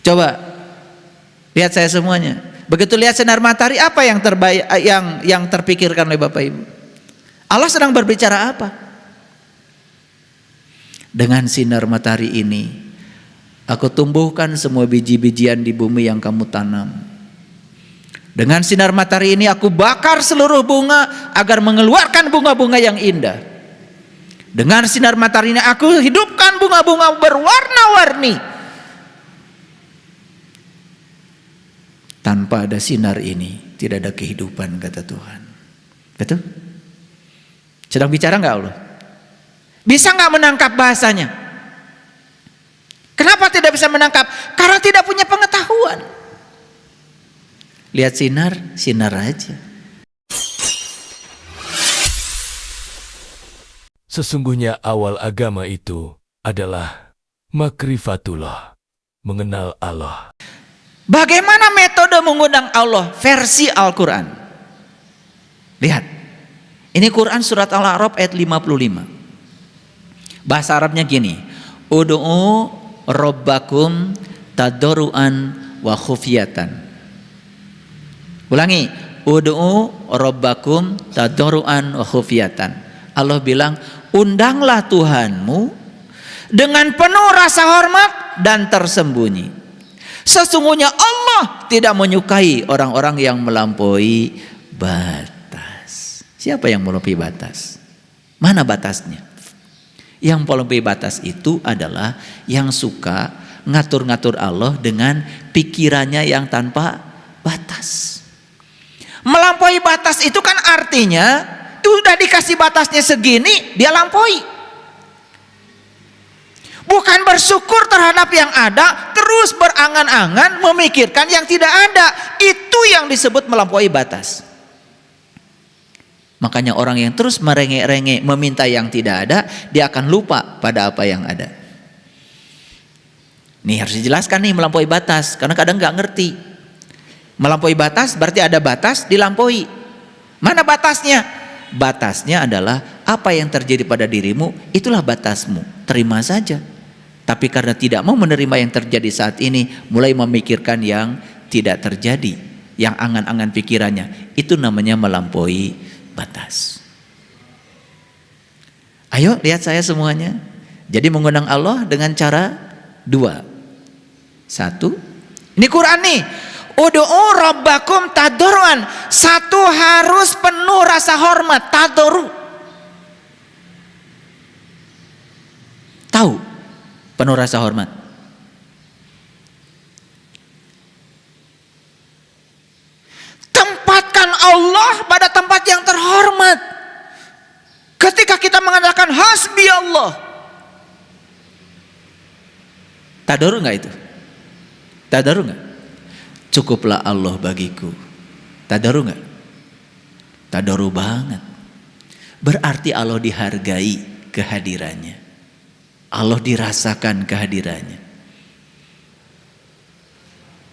Coba lihat saya semuanya. Begitu lihat sinar matahari, apa yang yang terpikirkan oleh Bapak Ibu? Allah sedang berbicara apa? Dengan sinar matahari ini, aku tumbuhkan semua biji-bijian di bumi yang kamu tanam. Dengan sinar matahari ini, aku bakar seluruh bunga agar mengeluarkan bunga-bunga yang indah. Dengan sinar matahari ini, aku hidupkan bunga-bunga berwarna-warni. Tanpa ada sinar ini tidak ada kehidupan, kata Tuhan. Betul? Sedang bicara nggak Allah? Bisa nggak menangkap bahasanya? Kenapa tidak bisa menangkap? Karena tidak punya pengetahuan. Lihat sinar, sinar aja. Sesungguhnya awal agama itu adalah makrifatullah, mengenal Allah. Bagaimana metode mengundang Allah versi Al-Quran? Lihat, ini Quran surat Al-A'raf ayat 55. Bahasa Arabnya gini, Udu'u Rabbakum tadarruan wa khufyatan. Ulangi, Udu'u Rabbakum tadarruan wa khufyatan. Allah bilang, undanglah Tuhanmu dengan penuh rasa hormat dan tersembunyi. Sesungguhnya Allah tidak menyukai orang-orang yang melampaui batas. Siapa yang melampaui batas? Mana batasnya? Yang melampaui batas itu adalah yang suka ngatur-ngatur Allah dengan pikirannya yang tanpa batas. Melampaui batas itu kan artinya sudah dikasih batasnya segini, dia lampaui. Bukan bersyukur terhadap yang ada, terus berangan-angan memikirkan yang tidak ada. Itu yang disebut melampaui batas. Makanya orang yang terus merengek-rengek meminta yang tidak ada, dia akan lupa pada apa yang ada. Nih harus dijelaskan nih melampaui batas, karena kadang nggak ngerti. Melampaui batas berarti ada batas dilampaui. Mana batasnya? Batasnya adalah apa yang terjadi pada dirimu, itulah batasmu. Terima saja. Tapi karena tidak mau menerima yang terjadi saat ini, mulai memikirkan yang tidak terjadi, yang angan-angan pikirannya, itu namanya melampaui batas. Ayo lihat saya semuanya. Jadi mengundang Allah dengan cara dua. Satu, ini Quran nih, Udu'u Rabbakum tadarruan. Satu, harus penuh rasa hormat, tadarru. Tahu penuh rasa hormat. Tempatkan Allah pada tempat yang terhormat. Ketika kita mengatakan hasbi Allah, tadarru nggak itu? Tadarru nggak? Cukuplah Allah bagiku. Tadarru nggak? Tadarru banget. Berarti Allah dihargai kehadirannya. Allah dirasakan kehadirannya.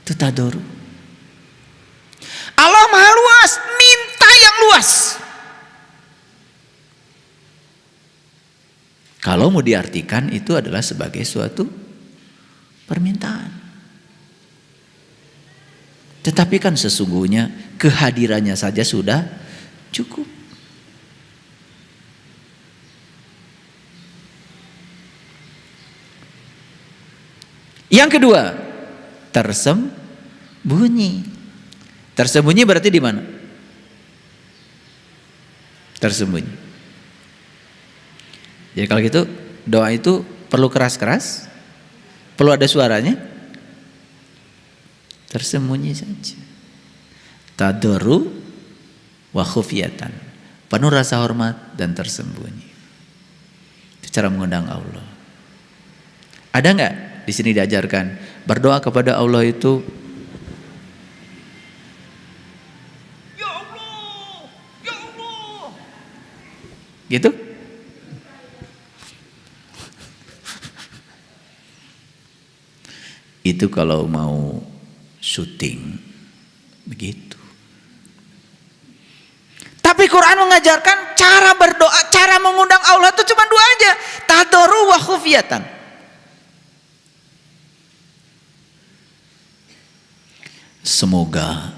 Itu tadarru. Allah maha luas, minta yang luas. Kalau mau diartikan itu adalah sebagai suatu permintaan. Tetapi kan sesungguhnya kehadirannya saja sudah cukup. Yang kedua, tersembunyi. Tersembunyi berarti di mana? Tersembunyi. Jadi kalau gitu doa itu perlu keras-keras, perlu ada suaranya. Tersembunyi saja. Tadarru wa khufyatan. Penuh rasa hormat dan tersembunyi. Itu cara mengundang Allah. Ada nggak di sini diajarkan berdoa kepada Allah itu ya Allah, ya Allah, gitu? Itu kalau mau syuting begitu. Tapi Quran mengajarkan cara berdoa, cara mengundang Allah itu cuma dua aja, tadarru wa khufyatan. Semoga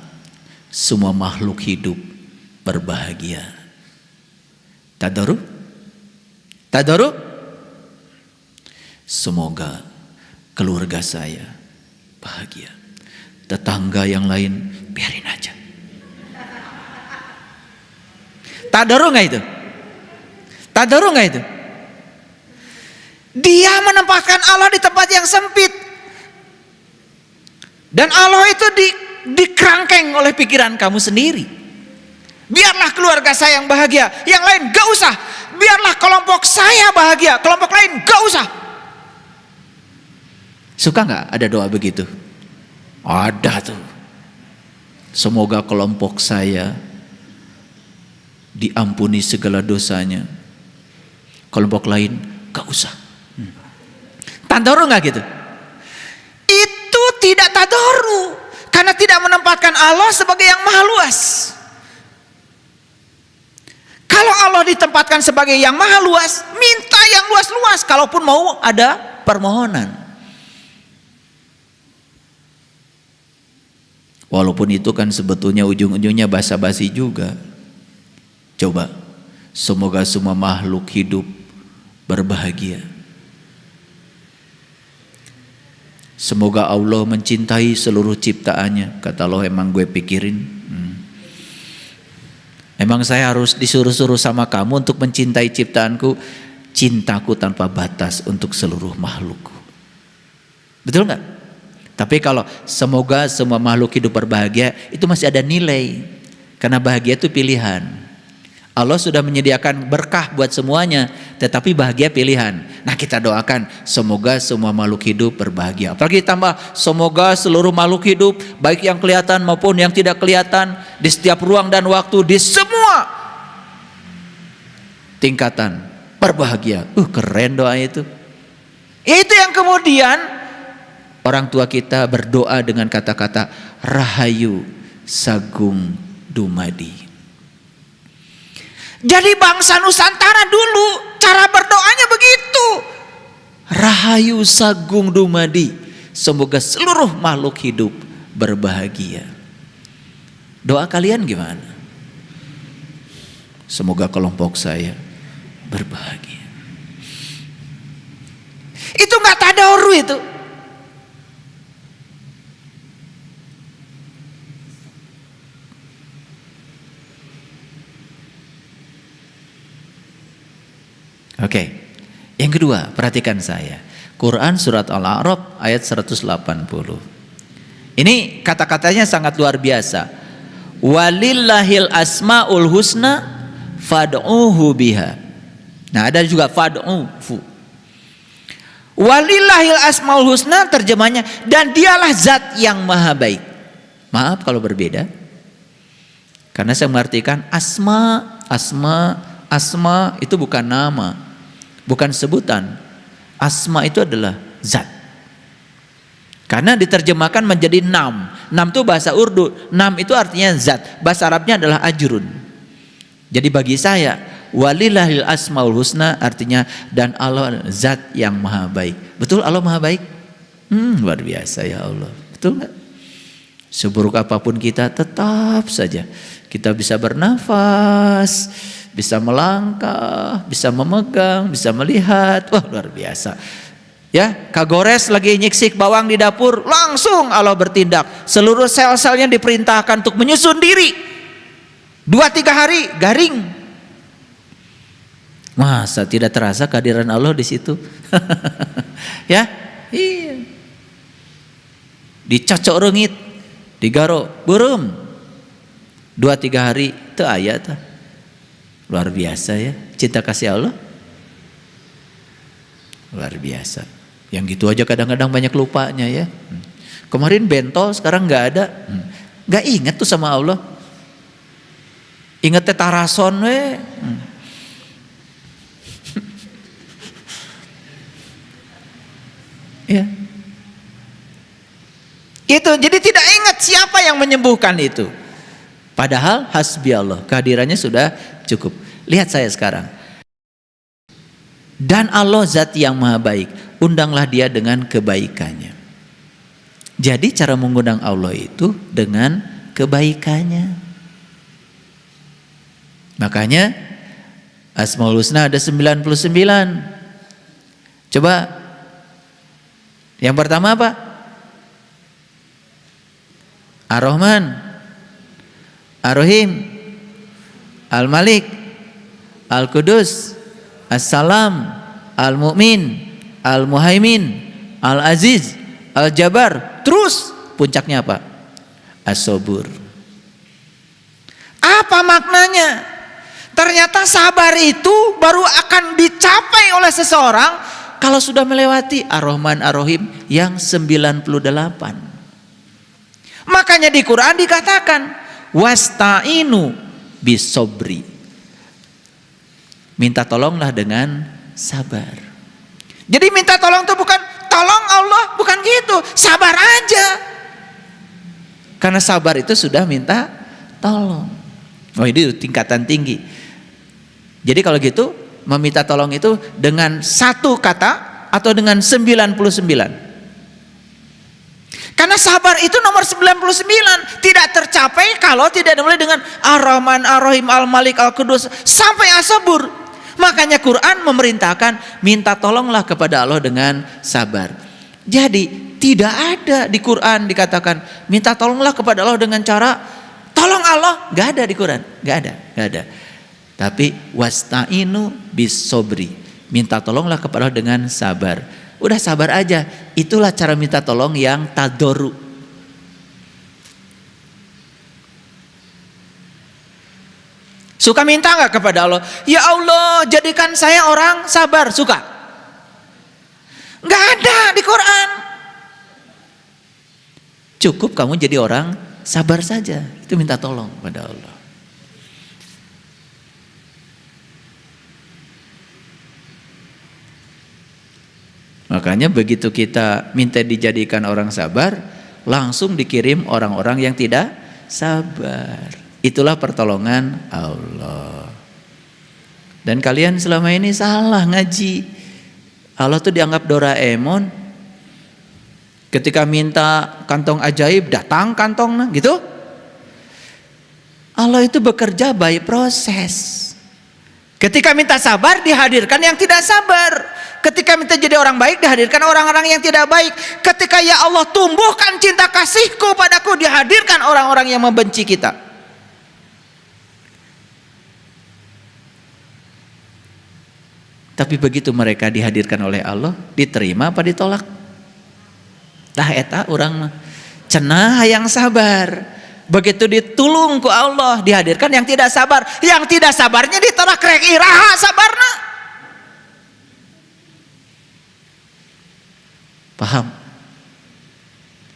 semua makhluk hidup berbahagia. Tadarruk? Tadarruk? Semoga keluarga saya bahagia. Tetangga yang lain biarin aja. Tadarruk nggak itu? Tadarruk nggak itu? Dia menempatkan Allah di tempat yang sempit. Dan Allah itu dikerangkeng oleh pikiran kamu sendiri. Biarlah keluarga saya yang bahagia, yang lain gak usah. Biarlah kelompok saya bahagia, kelompok lain gak usah. Suka gak ada doa begitu? Ada tuh. Semoga kelompok saya diampuni segala dosanya, kelompok lain gak usah. Tadarruk gak gitu? Itu tidak tadarruk, karena tidak menempatkan Allah sebagai yang maha luas. Kalau Allah ditempatkan sebagai yang maha luas, minta yang luas-luas, kalaupun mau ada permohonan. Walaupun itu kan sebetulnya ujung-ujungnya basa-basi juga. Coba, semoga semua makhluk hidup berbahagia. Semoga Allah mencintai seluruh ciptaannya. Kata Allah, emang gue pikirin? Emang saya harus disuruh-suruh sama kamu untuk mencintai ciptaanku? Cintaku tanpa batas untuk seluruh makhlukku. Betul nggak? Tapi kalau semoga semua makhluk hidup berbahagia, itu masih ada nilai. Karena bahagia itu pilihan. Allah sudah menyediakan berkah buat semuanya, tetapi bahagia pilihan. Nah, kita doakan semoga semua makhluk hidup berbahagia. Apalagi tambah semoga seluruh makhluk hidup, baik yang kelihatan maupun yang tidak kelihatan, di setiap ruang dan waktu, di semua tingkatan berbahagia. Keren doa itu. Itu yang kemudian orang tua kita berdoa dengan kata-kata Rahayu Sagung Dumadi. Jadi bangsa Nusantara dulu cara berdoanya begitu. Rahayu Sagung Dumadi. Semoga seluruh makhluk hidup berbahagia. Doa kalian gimana? Semoga kelompok saya berbahagia. Itu nggak tadarruk itu. Oke, yang kedua, perhatikan saya. Quran surat Al-A'raf ayat 180. Ini kata-katanya sangat luar biasa. Walillahil asmaul husna fad'uhu biha. Nah, ada juga fad'uhu. Walillahil asmaul husna terjemahnya, dan dialah zat yang maha baik. Maaf kalau berbeda. Karena saya mengartikan asma itu bukan nama. Bukan sebutan. Asma itu adalah zat. Karena diterjemahkan menjadi nam. Nam itu bahasa Urdu. Nam itu artinya zat. Bahasa Arabnya adalah ajrun. Jadi bagi saya, walillahil asmaul husna artinya dan Allah zat yang maha baik. Betul Allah maha baik? Luar biasa ya Allah. Betul nggak? Seburuk apapun kita, tetap saja kita bisa bernafas, bisa melangkah, bisa memegang, bisa melihat. Wah, luar biasa. Ya, kagores lagi nyiksik bawang di dapur, langsung Allah bertindak. Seluruh sel-selnya diperintahkan untuk menyusun diri. 2-3 hari garing. Masa tidak terasa kehadiran Allah di situ? Ya, iya. Dicocok rengit, digaro, burem. 2-3 hari itu ayat. Luar biasa ya, cinta kasih Allah. Luar biasa. Yang gitu aja kadang-kadang banyak lupanya ya. Kemarin bentol, sekarang nggak ada. Nggak ingat tuh sama Allah. Ingat tarason we. Ya. Itu jadi tidak ingat siapa yang menyembuhkan itu. Padahal hasbi Allah, kehadirannya sudah cukup. Lihat saya sekarang. Dan Allah zat yang maha baik, undanglah dia dengan kebaikannya. Jadi cara mengundang Allah itu dengan kebaikannya. Makanya Asmaul Husna ada 99. Coba yang pertama apa? Ar-Rahman, Ar-Rahim, Al-Malik, Al-Qudus, As-Salam, Al-Mu'min, Al-Muhaimin, Al-Aziz, Al-Jabbar. Terus puncaknya apa? As-Sabur. Apa maknanya? Ternyata sabar itu baru akan dicapai oleh seseorang kalau sudah melewati Ar-Rahman Ar-Rahim yang 98. Makanya di Quran dikatakan wasta'inu bisobri. Minta tolonglah dengan sabar. Jadi minta tolong itu bukan tolong Allah, bukan gitu. Sabar aja. Karena sabar itu sudah minta tolong. Oh, ini tingkatan tinggi. Jadi kalau gitu meminta tolong itu dengan satu kata atau dengan 99. Karena sabar itu nomor 99 tidak tercapai kalau tidak dimulai dengan Ar-Rahman Ar-Rahim Al-Malik Al-Qudus sampai As-Sabur. Makanya Quran memerintahkan minta tolonglah kepada Allah dengan sabar. Jadi tidak ada di Quran dikatakan minta tolonglah kepada Allah dengan cara tolong Allah, nggak ada di Quran, nggak ada. Tapi wasta'inu bisobri, minta tolonglah kepada Allah dengan sabar. Udah sabar aja, itulah cara minta tolong yang tadoru. Suka minta nggak kepada Allah? Ya Allah, jadikan saya orang sabar. Suka? Nggak ada di Quran. Cukup kamu jadi orang sabar saja. Itu minta tolong pada Allah. Makanya begitu kita minta dijadikan orang sabar, langsung dikirim orang-orang yang tidak sabar. Itulah pertolongan Allah. Dan kalian selama ini salah ngaji. Allah tuh dianggap Doraemon. Ketika minta kantong ajaib, datang kantongnya, gitu. Allah itu bekerja by proses. Ketika minta sabar, dihadirkan yang tidak sabar. Ketika minta jadi orang baik, dihadirkan orang-orang yang tidak baik. Ketika ya Allah tumbuhkan cinta kasihku padaku, dihadirkan orang-orang yang membenci kita. Tapi begitu mereka dihadirkan oleh Allah, diterima apa ditolak? Tah eta urang mah cenah yang sabar. Begitu ditulung ku Allah, dihadirkan yang tidak sabar. Yang tidak sabarnya ditolak, rek iraha sabarna. Paham?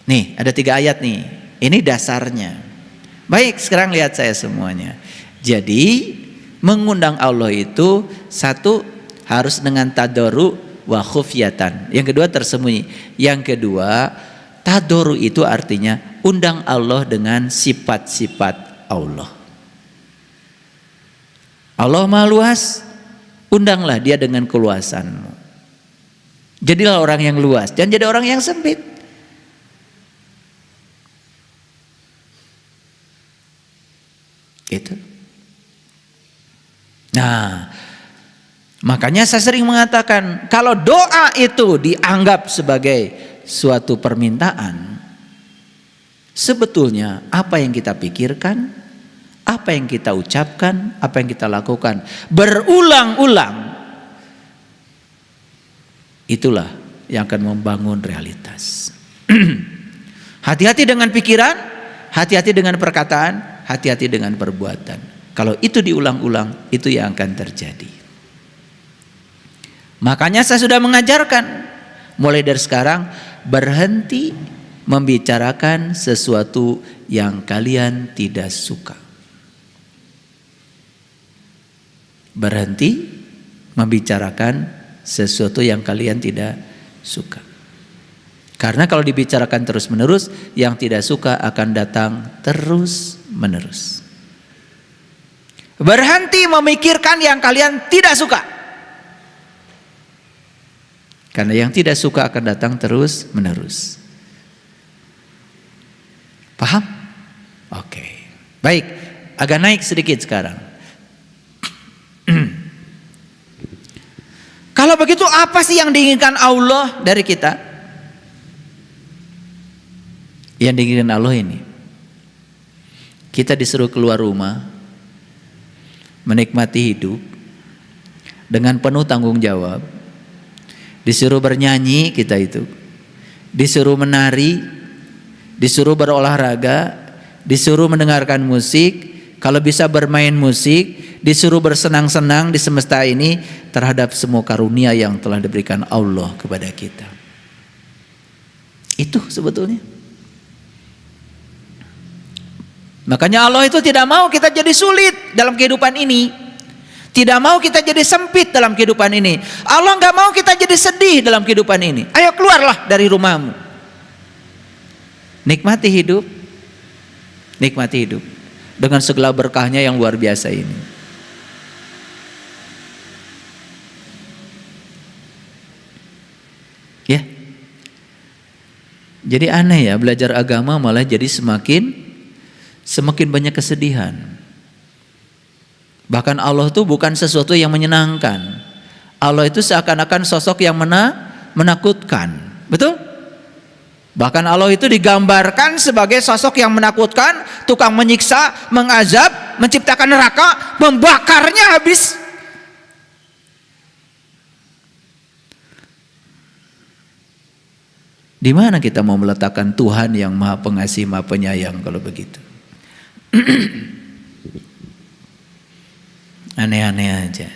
Nih, ada 3 ayat nih. Ini dasarnya. Baik, sekarang lihat saya semuanya. Jadi, mengundang Allah itu satu harus dengan tadoru wa khufyatan. Yang kedua tersembunyi. Yang kedua, tadoru itu artinya undang Allah dengan sifat-sifat Allah. Allah Maha Luas, undanglah dia dengan keluasanmu. Jadilah orang yang luas, jangan jadi orang yang sempit. Gitu. Nah, makanya saya sering mengatakan, kalau doa itu dianggap sebagai suatu permintaan, sebetulnya apa yang kita pikirkan, apa yang kita ucapkan, apa yang kita lakukan berulang-ulang, itulah yang akan membangun realitas. Hati-hati dengan pikiran, hati-hati dengan perkataan, hati-hati dengan perbuatan. Kalau itu diulang-ulang, itu yang akan terjadi. Makanya saya sudah mengajarkan, mulai dari sekarang, berhenti membicarakan sesuatu yang kalian tidak suka. Berhenti membicarakan sesuatu yang kalian tidak suka. Karena kalau dibicarakan terus-menerus, yang tidak suka akan datang terus-menerus. Berhenti memikirkan yang kalian tidak suka. Karena yang tidak suka akan datang terus-menerus. Baik, agak naik sedikit sekarang. Kalau begitu apa sih yang diinginkan Allah dari kita? Yang diinginkan Allah ini, kita disuruh keluar rumah, menikmati hidup dengan penuh tanggung jawab. Disuruh bernyanyi kita itu, disuruh menari, disuruh berolahraga, disuruh mendengarkan musik, kalau bisa bermain musik, disuruh bersenang-senang di semesta ini terhadap semua karunia yang telah diberikan Allah kepada kita. Itu sebetulnya. Makanya Allah itu tidak mau kita jadi sulit dalam kehidupan ini. Tidak mau kita jadi sempit dalam kehidupan ini. Allah nggak mau kita jadi sedih dalam kehidupan ini. Ayo keluarlah dari rumahmu. Nikmati hidup. Nikmati hidup dengan segala berkahnya yang luar biasa ini. Ya. Jadi aneh ya, belajar agama malah jadi semakin banyak kesedihan. Bahkan Allah itu bukan sesuatu yang menyenangkan. Allah itu seakan-akan sosok yang menakutkan. Betul? Bahkan Allah itu digambarkan sebagai sosok yang menakutkan, tukang menyiksa, mengazab, menciptakan neraka, membakarnya habis. Di mana kita mau meletakkan Tuhan yang Maha Pengasih, Maha Penyayang kalau begitu? Aneh-aneh aja.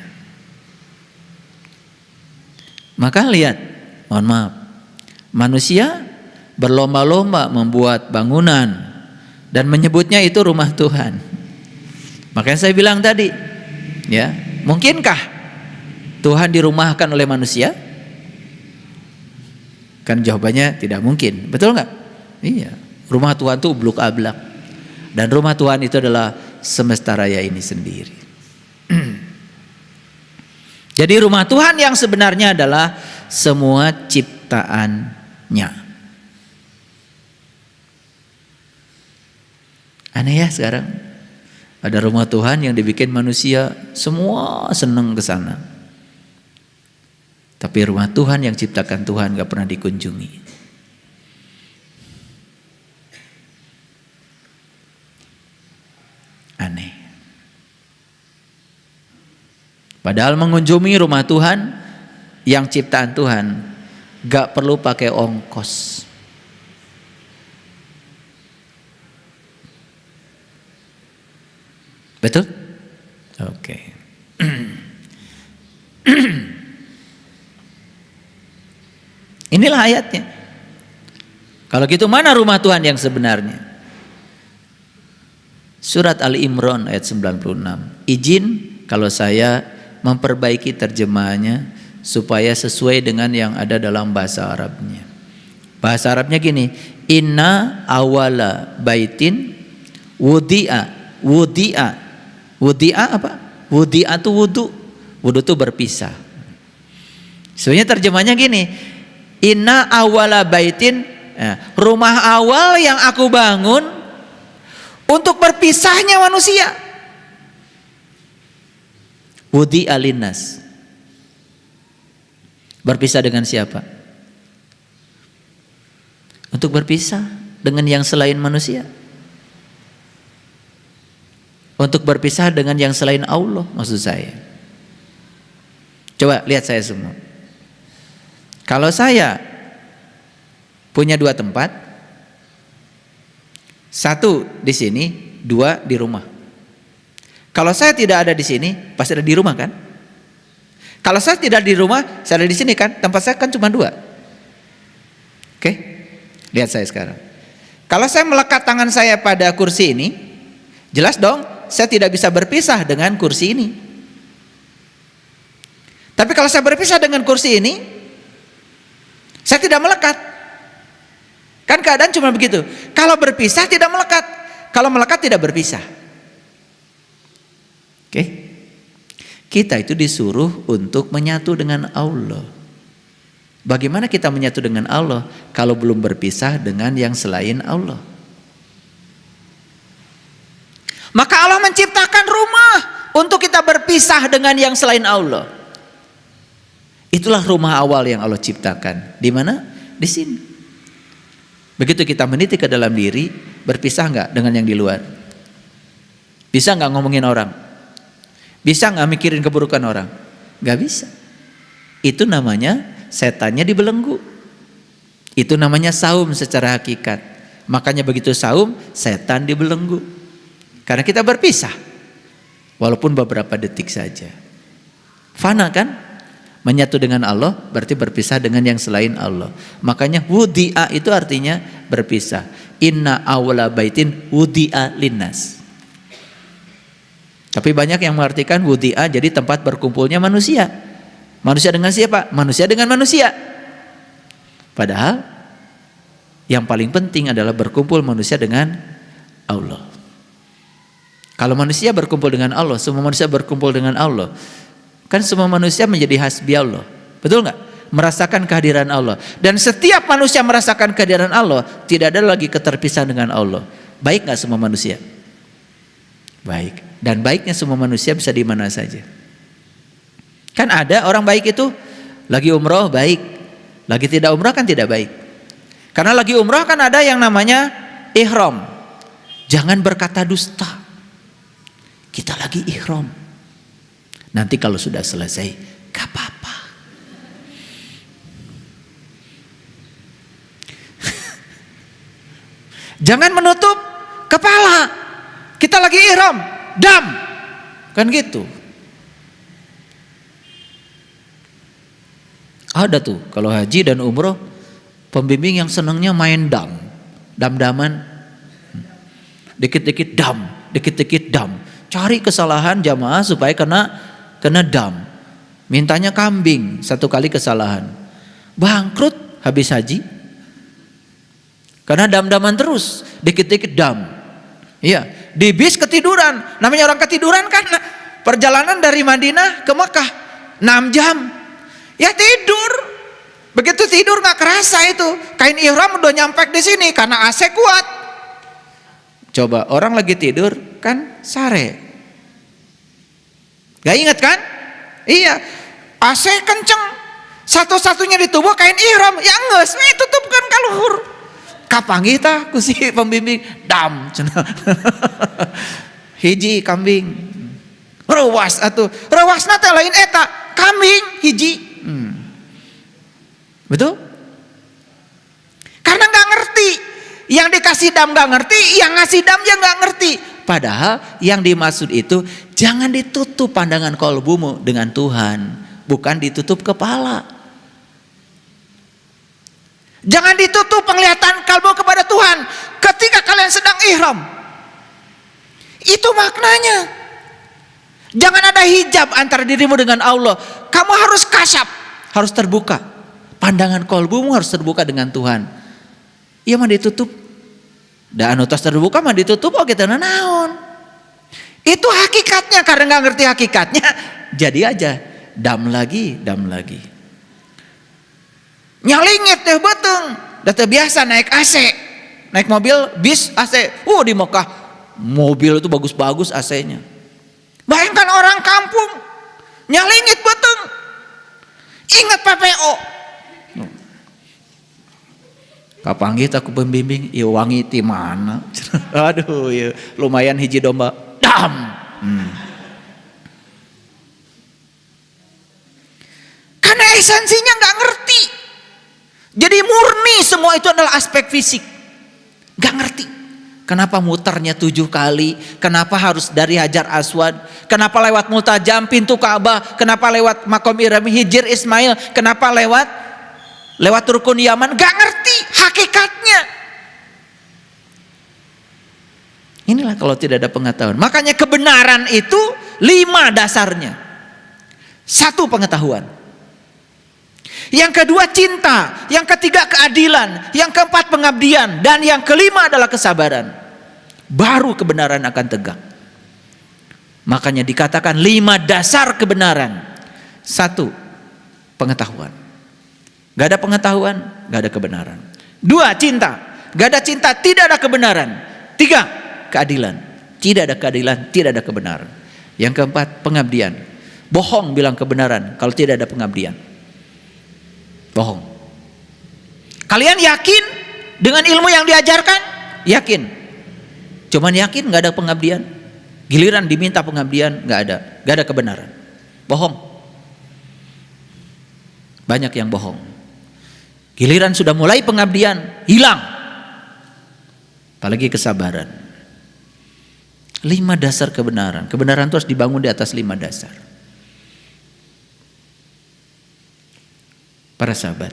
Maka lihat, mohon maaf, manusia berlomba-lomba membuat bangunan dan menyebutnya itu rumah Tuhan. Makanya saya bilang tadi, ya, mungkinkah Tuhan dirumahkan oleh manusia? Kan jawabannya tidak mungkin, betul nggak? Iya, rumah Tuhan itu ubluk ablak, dan rumah Tuhan itu adalah semesta raya ini sendiri. Jadi rumah Tuhan yang sebenarnya adalah semua ciptaannya. Aneh ya sekarang, ada rumah Tuhan yang dibikin manusia semua senang ke sana. Tapi rumah Tuhan yang ciptakan Tuhan gak pernah dikunjungi. Aneh. Padahal mengunjungi rumah Tuhan yang ciptaan Tuhan gak perlu pakai ongkos. Betul? Oke. Inilah ayatnya. Kalau gitu mana rumah Tuhan yang sebenarnya? Surat Ali Imran ayat 96. Izin kalau saya memperbaiki terjemahannya supaya sesuai dengan yang ada dalam bahasa Arabnya. Bahasa Arabnya gini, inna awala baitin wudi'a. Wudi'a apa? Wudi'a itu wudu. Wudu itu berpisah. Sebenarnya terjemahnya gini, inna awala baitin, rumah awal yang aku bangun untuk berpisahnya manusia. Wudi alinas. Berpisah dengan siapa? Untuk berpisah dengan yang selain manusia. Untuk berpisah dengan yang selain Allah, maksud saya. Coba lihat saya semua. Kalau saya punya 2 tempat, 1 di sini, 2 di rumah. Kalau saya tidak ada di sini, pasti ada di rumah kan? Kalau saya tidak di rumah, saya ada di sini kan? Tempat saya kan cuma 2. Oke? Lihat saya sekarang. Kalau saya melekat tangan saya pada kursi ini, jelas dong, saya tidak bisa berpisah dengan kursi ini. Tapi kalau saya berpisah dengan kursi ini, saya tidak melekat. Kan keadaan cuma begitu. Kalau berpisah tidak melekat. Kalau melekat tidak berpisah. Oke, kita itu disuruh untuk menyatu dengan Allah. Bagaimana kita menyatu dengan Allah kalau belum berpisah dengan yang selain Allah? Maka Allah menciptakan rumah untuk kita berpisah dengan yang selain Allah. Itulah rumah awal yang Allah ciptakan. Di mana? Di sini. Begitu kita meniti ke dalam diri, berpisah nggak dengan yang di luar? Bisa nggak ngomongin orang? Bisa nggak mikirin keburukan orang? Nggak bisa. Itu namanya setannya dibelenggu. Itu namanya saum secara hakikat. Makanya begitu saum, setan dibelenggu. Karena kita berpisah. Walaupun beberapa detik saja. Fana kan? Menyatu dengan Allah berarti berpisah dengan yang selain Allah. Makanya wudi'a itu artinya berpisah. Inna awla baitin wudi'a linnas. Tapi banyak yang mengartikan wudi'a jadi tempat berkumpulnya manusia. Manusia dengan siapa? Manusia dengan manusia. Padahal yang paling penting adalah berkumpul manusia dengan Allah. Kalau manusia berkumpul dengan Allah, semua manusia berkumpul dengan Allah. Kan semua manusia menjadi hasbi Allah. Betul nggak? Merasakan kehadiran Allah. Dan setiap manusia merasakan kehadiran Allah, tidak ada lagi keterpisahan dengan Allah. Baik nggak semua manusia? Baik. Dan baiknya semua manusia bisa di mana saja. Kan ada orang baik itu lagi umroh baik, lagi tidak umroh kan tidak baik. Karena lagi umroh kan ada yang namanya ihram. Jangan berkata dusta. Kita lagi ihram. Nanti kalau sudah selesai, gak apa-apa. Jangan menutup kepala. Kita lagi ihram, dam. Kan gitu. Ada tuh kalau haji dan umroh, pembimbing yang senangnya main dam. Dam-daman. Dikit-dikit dam, dikit-dikit dam. Cari kesalahan jamaah supaya kena dam. Mintanya kambing, satu kali kesalahan. Bangkrut habis haji. Karena dam-daman terus, dikit-dikit dam. Iya, di bis ketiduran. Namanya orang ketiduran kan perjalanan dari Madinah ke Mekah 6 jam. Ya tidur. Begitu tidur nggak kerasa itu. Kain ihram udah nyampe di sini karena AC kuat. Coba orang lagi tidur kan sare. Gak ingat kan? Iya, AC kenceng. Satu-satunya di tubuh kain ihram. Ya nges, tutupkan kaluhur. Kapanggih tah ku si pembimbing dam. Hiji kambing. Rewas atuh. Rewasna teh lain eta, kambing hiji. Betul? Karena nggak ngerti. Yang dikasih dam nggak ngerti, yang ngasih dam dia nggak ngerti. Padahal yang dimaksud itu jangan ditutup pandangan kolbumu dengan Tuhan, bukan ditutup kepala. Jangan ditutup penglihatan kalbu kepada Tuhan ketika kalian sedang ihram. Itu maknanya. Jangan ada hijab antara dirimu dengan Allah. Kamu harus kasyaf, harus terbuka. Pandangan kolbumu harus terbuka dengan Tuhan. Iya mah ditutup. Dan anu tos terbuka mah ditutup oh kita naon. Itu hakikatnya, karena nggak ngerti hakikatnya, jadi aja dam lagi. Nyalingit teh beteng, dah biasa naik AC, naik mobil bis AC. Di Mekah mobil itu bagus-bagus AC-nya. Bayangkan orang kampung nyalingit beteng, ingat PPO. Kapanggih tak pembimbing, iya wangi ti mana? Aduh, ya lumayan hiji domba. Dam. Karena esensinya nggak ngerti. Jadi murni semua itu adalah aspek fisik. Nggak ngerti. Kenapa muternya 7 kali? Kenapa harus dari Hajar Aswad? Kenapa lewat Multajam pintu Ka'bah? Kenapa lewat Makom Ibrahim Hijr Ismail? Kenapa lewat Rukun Yaman? Gak ngerti hakikatnya. Inilah kalau tidak ada pengetahuan. Makanya kebenaran itu 5 dasarnya. 1 pengetahuan. Yang kedua cinta. Yang ketiga keadilan. Yang keempat pengabdian. Dan yang kelima adalah kesabaran. Baru kebenaran akan tegak. Makanya dikatakan 5 dasar kebenaran. 1 pengetahuan. Gak ada pengetahuan, gak ada kebenaran. 2 cinta. Gak ada cinta, tidak ada kebenaran. 3 keadilan. Tidak ada keadilan, tidak ada kebenaran. Yang keempat, pengabdian. Bohong bilang kebenaran kalau tidak ada pengabdian. Bohong. Kalian yakin dengan ilmu yang diajarkan? Yakin. Cuman yakin, nggak ada pengabdian. Giliran diminta pengabdian, nggak ada kebenaran. Bohong. Banyak yang bohong. Giliran sudah mulai pengabdian, hilang. Apalagi kesabaran. 5 dasar kebenaran. Kebenaran itu harus dibangun di atas 5 dasar. Para sahabat,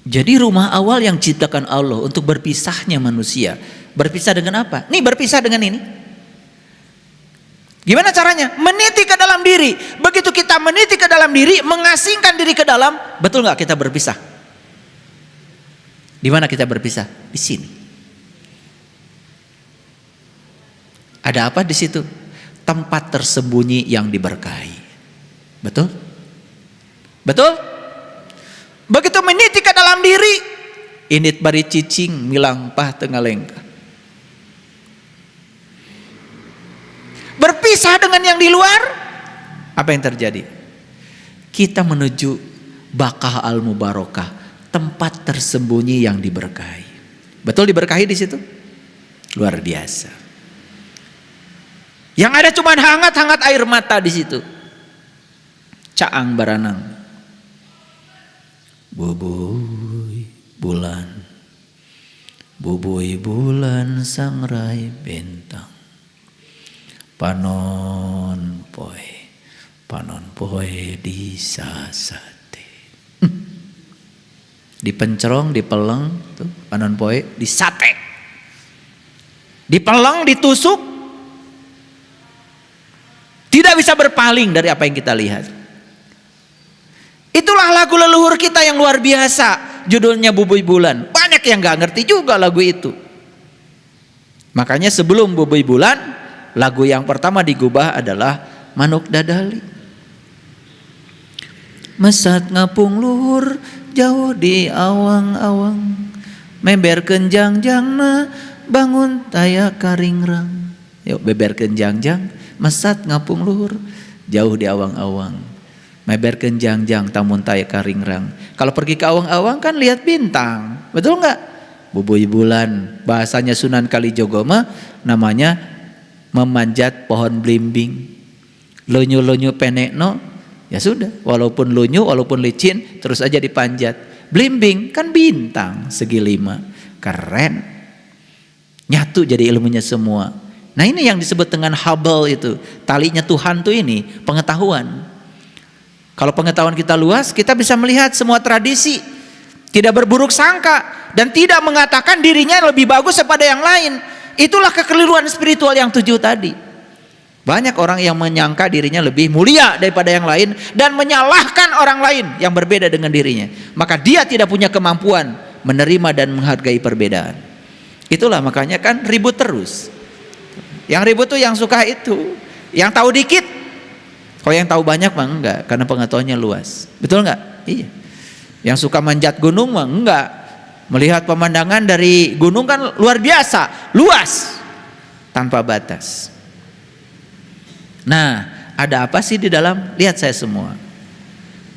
jadi rumah awal yang ciptakan Allah untuk berpisahnya manusia. Berpisah dengan apa? Nih, berpisah dengan ini. Gimana caranya? Meniti ke dalam diri. Begitu kita meniti ke dalam diri, mengasingkan diri ke dalam, betul nggak kita berpisah? Di mana kita berpisah? Di sini. Ada apa di situ? Tempat tersembunyi yang diberkahi. Betul? Betul? Begitu meniti ke dalam diri, init bari cicing milang pah tengah lengkah. Berpisah dengan yang di luar, apa yang terjadi? Kita menuju Bakah al-Mubarakah, tempat tersembunyi yang diberkahi. Betul diberkahi di situ? Luar biasa. Yang ada cuma hangat-hangat air mata di situ. Caang baranang. Bubuy bulan. Bubuy bulan sangrai bentang. Panon poe di sasate. Dipencerong, dipeleng, tuh panon poe di sate. Dipeleng, ditusuk. Tidak bisa berpaling dari apa yang kita lihat. Itulah lagu leluhur kita yang luar biasa. Judulnya Bubuy Bulan. Banyak yang gak ngerti juga lagu itu. Makanya sebelum Bubuy Bulan, lagu yang pertama digubah adalah Manuk Dadali. Mesat ngapung luhur jauh di awang-awang. Memberkeun jangjangna bangun taya karingrang. Yuk beberkeun jangjang. Mesat ngapung luhur jauh di awang-awang. Meberkeun jangjang tamun taya karingrang. Kalau pergi ke awang-awang kan lihat bintang. Betul enggak? Bubuy bulan, bahasanya Sunan Kalijogo mah namanya memanjat pohon blimbing. Lunyu-lunyu penekno, ya sudah, walaupun lunyu, walaupun licin, terus aja dipanjat. Blimbing kan bintang segi 5. Keren. Nyatu jadi ilmunya semua. Nah ini yang disebut dengan Hubble itu. Talinya Tuhan tuh ini, pengetahuan. Kalau pengetahuan kita luas, kita bisa melihat semua tradisi. Tidak berburuk sangka. Dan tidak mengatakan dirinya lebih bagus daripada yang lain. Itulah kekeliruan spiritual yang 7 tadi. Banyak orang yang menyangka dirinya lebih mulia daripada yang lain. Dan menyalahkan orang lain yang berbeda dengan dirinya. Maka dia tidak punya kemampuan menerima dan menghargai perbedaan. Itulah makanya kan ribut terus. Yang ribut tuh yang suka itu, yang tahu dikit. Kalau yang tahu banyak mah enggak, karena pengetahuannya luas. Betul enggak? Iya. Yang suka manjat gunung mah enggak. Melihat pemandangan dari gunung kan luar biasa, luas, tanpa batas. Nah, ada apa sih di dalam? Lihat saya semua.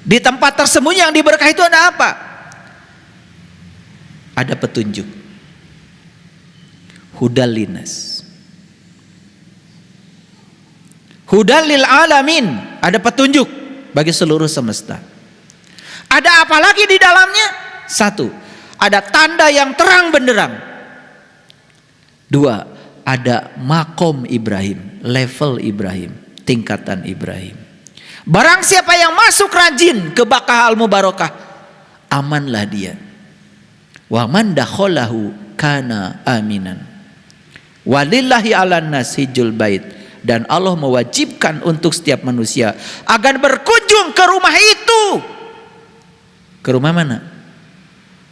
Di tempat tersembunyi yang diberkahi itu ada apa? Ada petunjuk. Hudal linas. Hudal lil alamin, ada petunjuk bagi seluruh semesta. Ada apa lagi di dalamnya? 1, ada tanda yang terang benderang. 2, ada makom Ibrahim, level Ibrahim, tingkatan Ibrahim. Barang siapa yang masuk rajin ke Bakah al-Mubarakah, amanlah dia. Wa man dakhalahu kana aminan. Walillahi 'alan nas hijjul bait. Dan Allah mewajibkan untuk setiap manusia agar berkunjung ke rumah itu. Ke rumah mana?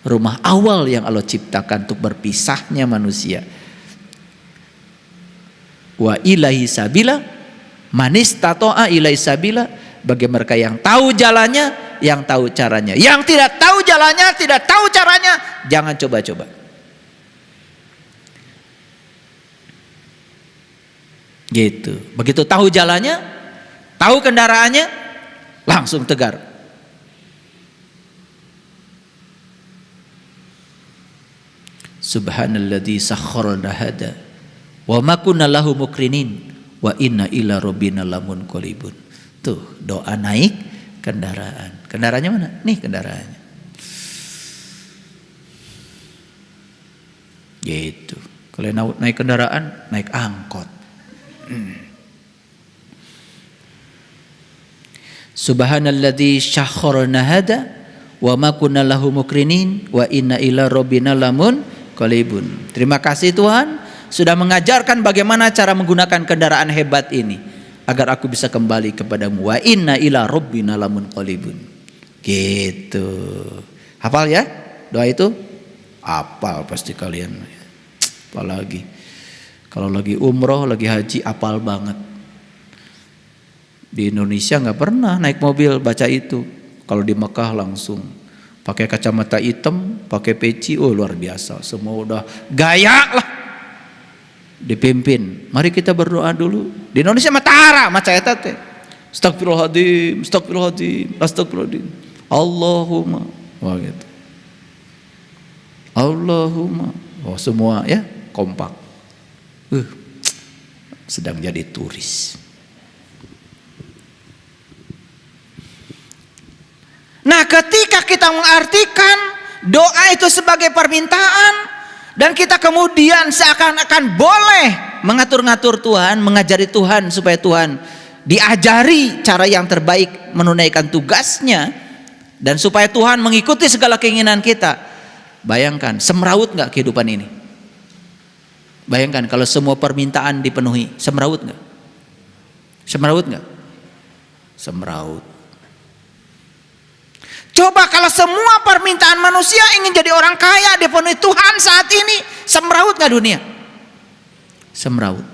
Rumah awal yang Allah ciptakan untuk berpisahnya manusia. Wa ilaihi sabila, man istata'a ilaihi sabila, bagi mereka yang tahu jalannya, yang tahu caranya. Yang tidak tahu jalannya, tidak tahu caranya, jangan coba-coba. Gitu. Begitu tahu jalannya, tahu kendaraannya, langsung tegar. Subhanalladzi sakhkhara hada wa ma kunna lahu muqrinin wa inna ila rabbina lamunqalibun. Tuh, doa naik kendaraan. Kendaraannya mana? Nih kendaraannya. Gitu. Kalau naik kendaraan, naik angkot. Subhanalladzi sakhkhara hada wa ma kunna lahu muqrinin wa inna ila rabbina lamunqalibun. Terima kasih Tuhan sudah mengajarkan bagaimana cara menggunakan kendaraan hebat ini agar aku bisa kembali kepadamu. Wa inna ila rabbina lamunqalibun. Gitu. Hafal ya doa itu? Hafal pasti kalian. Apalagi kalau lagi umroh, lagi haji, hafal banget. Di Indonesia nggak pernah naik mobil baca itu. Kalau di Mekah langsung pakai kacamata hitam, pakai peci, oh luar biasa. Semua udah gaya lah. Dipimpin. Mari kita berdoa dulu. Di Indonesia matara, maca eta teh. Astagfirullahaladzim, astagfirullahaladzim, astagfirullahaladzim. Allahumma, wah gitu. Allahumma, oh semua ya kompak. Sedang jadi turis. Nah, ketika kita mengartikan doa itu sebagai permintaan dan kita kemudian seakan-akan boleh mengatur-ngatur Tuhan, mengajari Tuhan supaya Tuhan diajari cara yang terbaik menunaikan tugasnya dan supaya Tuhan mengikuti segala keinginan kita. Bayangkan, semrawut nggak kehidupan ini? Bayangkan kalau semua permintaan dipenuhi, semrawut nggak? Semrawut nggak? Semrawut. Coba kalau semua permintaan manusia ingin jadi orang kaya dipenuhi Tuhan saat ini, semrawut nggak dunia? Semrawut.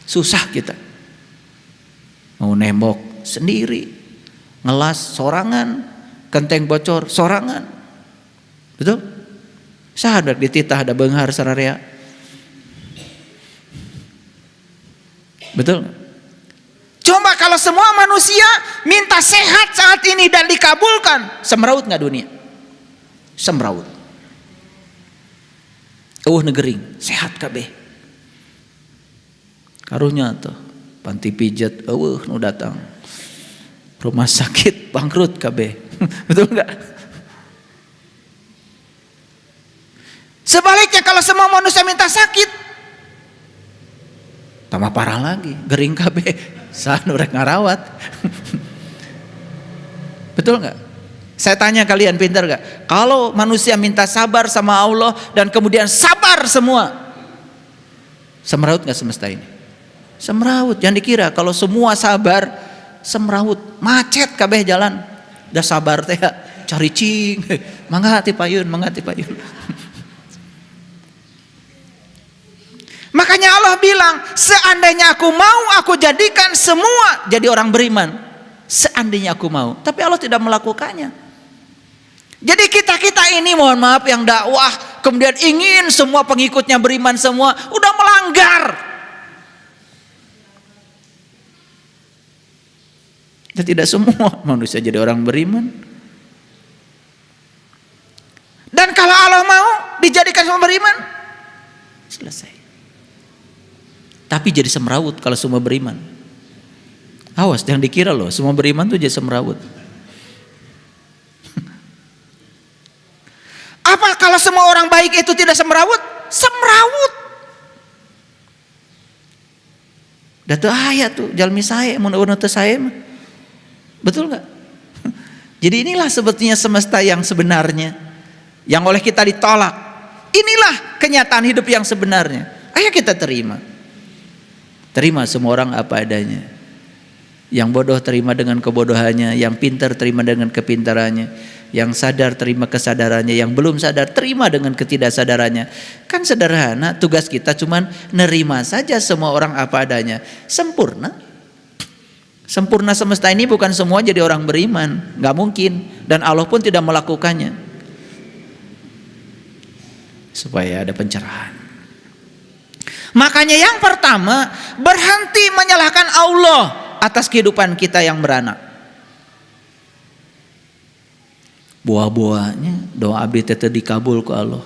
Susah kita. Mau nembok sendiri, ngelas sorangan, genteng bocor sorangan. Betul? Sahadat dititah ada benghar sararea. Betul? Coba kalau semua manusia minta sehat saat ini dan dikabulkan, semrawut nggak dunia? Semrawut. Negering, sehat kabeh. Karunya tuh, panti pijat, nu datang. Rumah sakit bangkrut kabeh. Betul nggak? Sebaliknya kalau semua manusia minta sakit, tambah parah lagi, gering kabeh. Sanu rek ngarawat. Betul nggak? Saya tanya kalian, pintar nggak? Kalau manusia minta sabar sama Allah dan kemudian sabar semua, semrawut nggak semesta ini? Semrawut. Jangan dikira kalau semua sabar, semrawut, macet kabeh jalan. Udah sabar teh, cari cing, mangga hati payun, mangga hati payun. Makanya Allah bilang, seandainya aku mau, aku jadikan semua jadi orang beriman. Seandainya aku mau. Tapi Allah tidak melakukannya. Jadi kita ini mohon maaf yang dakwah, kemudian ingin semua pengikutnya beriman semua, udah melanggar. Dan tidak semua manusia jadi orang beriman. Dan kalau Allah mau dijadikan semua beriman, selesai. Tapi jadi semrawut kalau semua beriman. Awas, jangan dikira loh semua beriman tuh jadi semrawut. Apa kalau semua orang baik itu tidak semrawut? Semrawut. Datu ayat tuh, jalmi saya, mun teu saya mah. Betul nggak? Jadi inilah sebetulnya semesta yang sebenarnya, yang oleh kita ditolak. Inilah kenyataan hidup yang sebenarnya. Ayo kita terima. Terima semua orang apa adanya. Yang bodoh terima dengan kebodohannya, yang pintar terima dengan kepintarannya, yang sadar terima kesadarannya, yang belum sadar terima dengan ketidaksadarannya. Kan sederhana, tugas kita cuman nerima saja semua orang apa adanya. Sempurna. Sempurna semesta ini bukan semua jadi orang beriman, nggak mungkin, dan Allah pun tidak melakukannya. Supaya ada pencerahan. Makanya yang pertama, berhenti menyalahkan Allah atas kehidupan kita yang beranak. Buah-buahnya doa abdi teh dikabul ku Allah.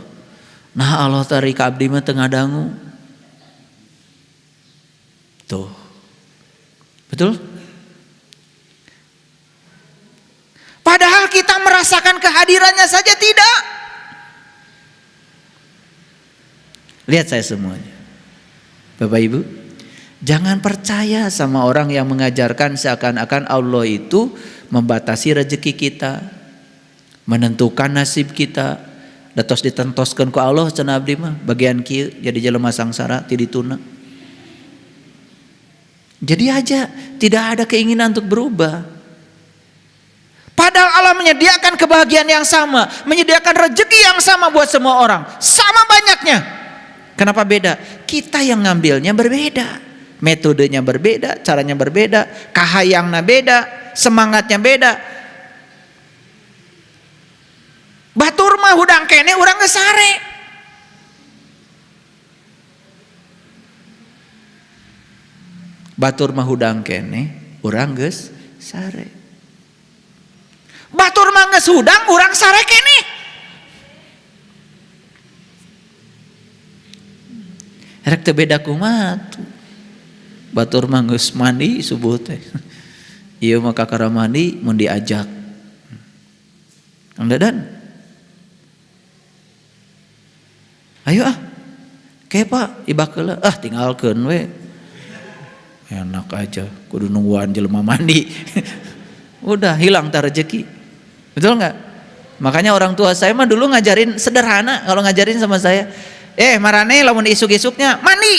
Nah Allah tarik abdi mah tengah dangu. Tuh. Betul? Padahal kita merasakan kehadirannya saja tidak. Lihat saya semuanya. Bapak Ibu, jangan percaya sama orang yang mengajarkan seakan-akan Allah itu membatasi rezeki kita, menentukan nasib kita, datos ditentoskeun ku Allah cenah abdi mah bagian kieu jadi jelema sangsara ti dituna. Jadi aja tidak ada keinginan untuk berubah. Padahal Allah menyediakan kebahagiaan yang sama, menyediakan rezeki yang sama buat semua orang, sama banyaknya. Kenapa beda? Kita yang ngambilnya berbeda, metodenya berbeda, caranya berbeda, kahayangna beda, semangatnya beda. Batur mah hudang kene urang geus sare. Batur mah hudang kene urang geus sare. Batur mah geus hudang urang sare kene. Rek teu beda kumaha tuh. Batur mah geus mandi subuh teh. Ieu mah kakara mandi mun diajak. Kang Dadan. Ayo Ke Pak ibakeula tinggalkeun we. Enak aja kudu nungguan jelema mandi. Udah hilang tar rezeki. Betul enggak? Makanya orang tua saya mah dulu ngajarin sederhana kalau ngajarin sama saya. Marane lamun isuk-isuknya mandi.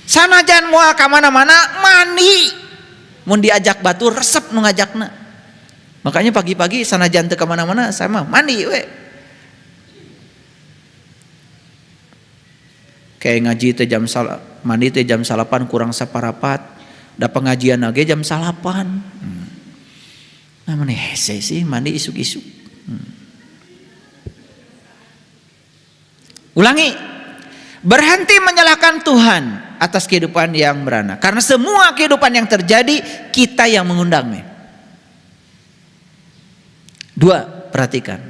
Sanajan moal ka mana-mana mandi. Mun diajak batur resep nu ngajakna. Makanya pagi-pagi sanajan teu ka mana-mana saya mah mandi we. Kayak ngaji teh mandi teh jam 8 kurang saparapat. Da pengajian lagi jam 8. Nah mana hese sih mandi isuk-isuk. Ulangi, berhenti menyalahkan Tuhan atas kehidupan yang beranak. Karena semua kehidupan yang terjadi kita yang mengundangnya. 2, perhatikan.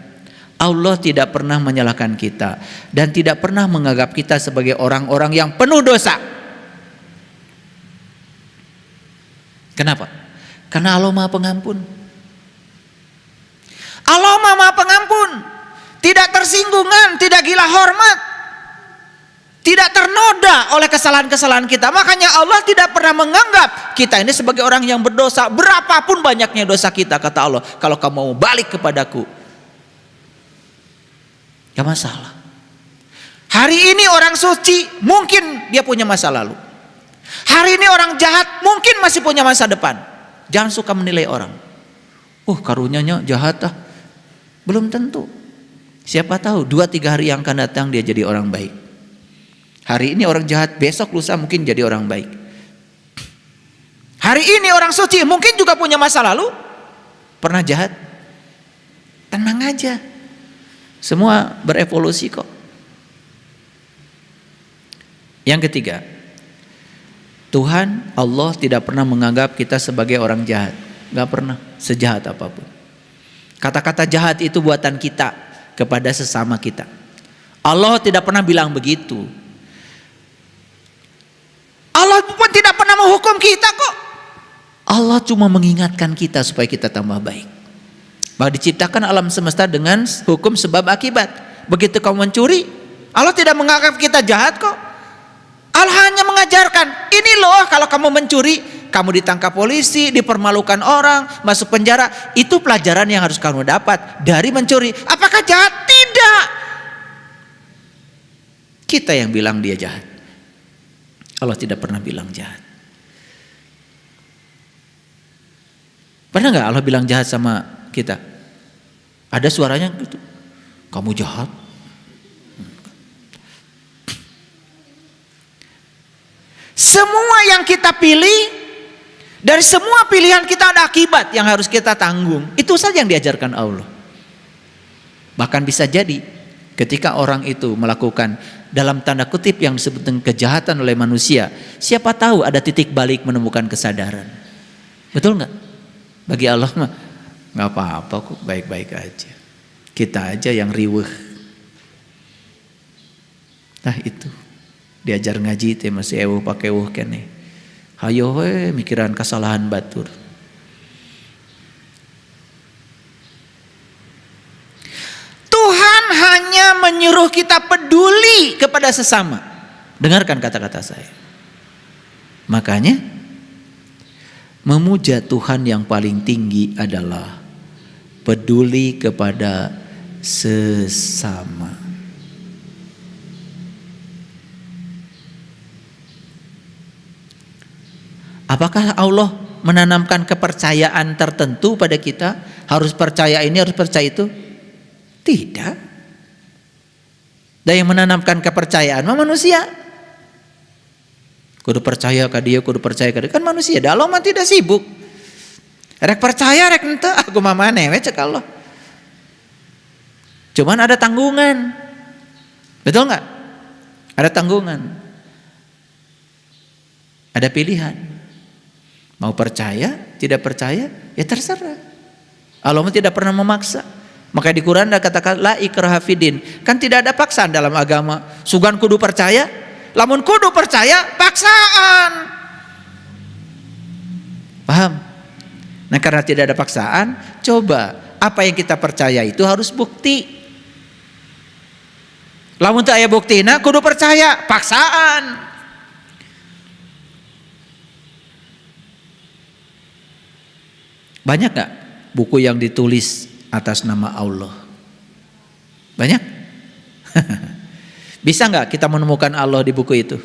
Allah tidak pernah menyalahkan kita dan tidak pernah menganggap kita sebagai orang-orang yang penuh dosa. Kenapa? Karena Allah Maha Pengampun. Allah Maha Pengampun. Tidak tersinggungan, tidak gila hormat, tidak ternoda oleh kesalahan-kesalahan kita. Makanya Allah tidak pernah menganggap kita ini sebagai orang yang berdosa. Berapapun banyaknya dosa kita, kata Allah, kalau kamu mau balik kepadaku, gak masalah. Hari ini orang suci mungkin dia punya masa lalu. Hari ini orang jahat mungkin masih punya masa depan. Jangan suka menilai orang. Karunyanya jahat belum tentu. Siapa tahu 2-3 hari yang akan datang dia jadi orang baik. Hari ini orang jahat, besok lusa mungkin jadi orang baik. Hari ini orang suci mungkin juga punya masa lalu, pernah jahat. Tenang aja, semua berevolusi kok. Yang ketiga, Tuhan Allah tidak pernah menganggap kita sebagai orang jahat. Gak pernah, sejahat apapun. Kata-kata jahat itu buatan kita kepada sesama kita. Allah tidak pernah bilang begitu. Allah pun tidak pernah menghukum kita kok. Allah cuma mengingatkan kita supaya kita tambah baik. Bahwa diciptakan alam semesta dengan hukum sebab akibat. Begitu kamu mencuri, Allah tidak menganggap kita jahat kok. Allah hanya mengajarkan, ini loh kalau kamu mencuri, kamu ditangkap polisi, dipermalukan orang, masuk penjara. Itu pelajaran yang harus kamu dapat dari mencuri. Apakah jahat? Tidak. Kita yang bilang dia jahat. Allah tidak pernah bilang jahat. Pernah gak Allah bilang jahat sama kita? Ada suaranya gitu, kamu jahat. Semua yang kita pilih Dari semua pilihan kita ada akibat yang harus kita tanggung. Itu saja yang diajarkan Allah. Bahkan bisa jadi ketika orang itu melakukan dalam tanda kutip yang disebut dengan kejahatan oleh manusia, siapa tahu ada titik balik menemukan kesadaran. Betul nggak? Bagi Allah mah nggak apa-apa kok, baik-baik aja. Kita aja yang riweuh. Nah itu diajar ngaji teh masih eueuh pake eueuh keneh. Hayo we mikiran kesalahan batur. Tuhan hanya menyuruh kita peduli kepada sesama. Dengarkan kata-kata saya. Makanya memuja Tuhan yang paling tinggi adalah peduli kepada sesama. Apakah Allah menanamkan kepercayaan tertentu pada kita? Harus percaya ini, harus percaya itu? Tidak. Dan yang menanamkan kepercayaan manusia. Kudu percaya ke dia, kudu percaya ke dia. Kan manusia, dah Allah mah tidak sibuk. Rek percaya, rek ente, aku mah maneh we cek Allah. Cuman ada tanggungan. Betul nggak? Ada tanggungan. Ada pilihan. Mau percaya, tidak percaya, ya terserah. Allah tidak pernah memaksa. Maka di Quran ada katakan la ikraha fiddin. Kan tidak ada paksaan dalam agama. Sugan kudu percaya, lamun kudu percaya paksaan. Paham? Nah karena tidak ada paksaan, coba apa yang kita percaya itu harus bukti. Lamun teu aya buktina kudu percaya, paksaan. Banyak gak buku yang ditulis atas nama Allah? Banyak? Bisa gak kita menemukan Allah di buku itu?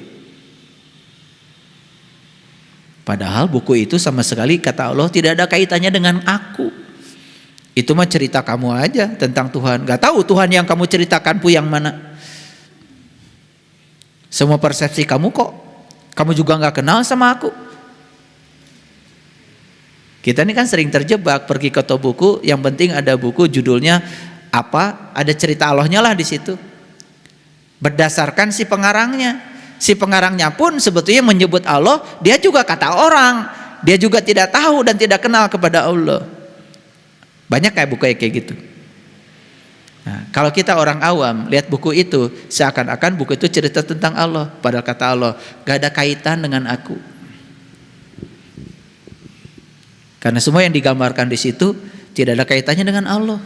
Padahal buku itu sama sekali kata Allah tidak ada kaitannya dengan aku. Itu mah cerita kamu aja tentang Tuhan. Gak tahu Tuhan yang kamu ceritakan yang mana. Semua persepsi kamu kok. Kamu juga gak kenal sama aku. Kita ini kan sering terjebak pergi ke toko buku, yang penting ada buku judulnya apa, ada cerita Allahnya lah di situ. Berdasarkan si pengarangnya. Si pengarangnya pun sebetulnya menyebut Allah, dia juga kata orang. Dia juga tidak tahu dan tidak kenal kepada Allah. Banyak kayak buku kayak gitu. Nah, kalau kita orang awam lihat buku itu, seakan-akan buku itu cerita tentang Allah. Padahal kata Allah, gak ada kaitan dengan aku. Karena semua yang digambarkan di situ tidak ada kaitannya dengan Allah.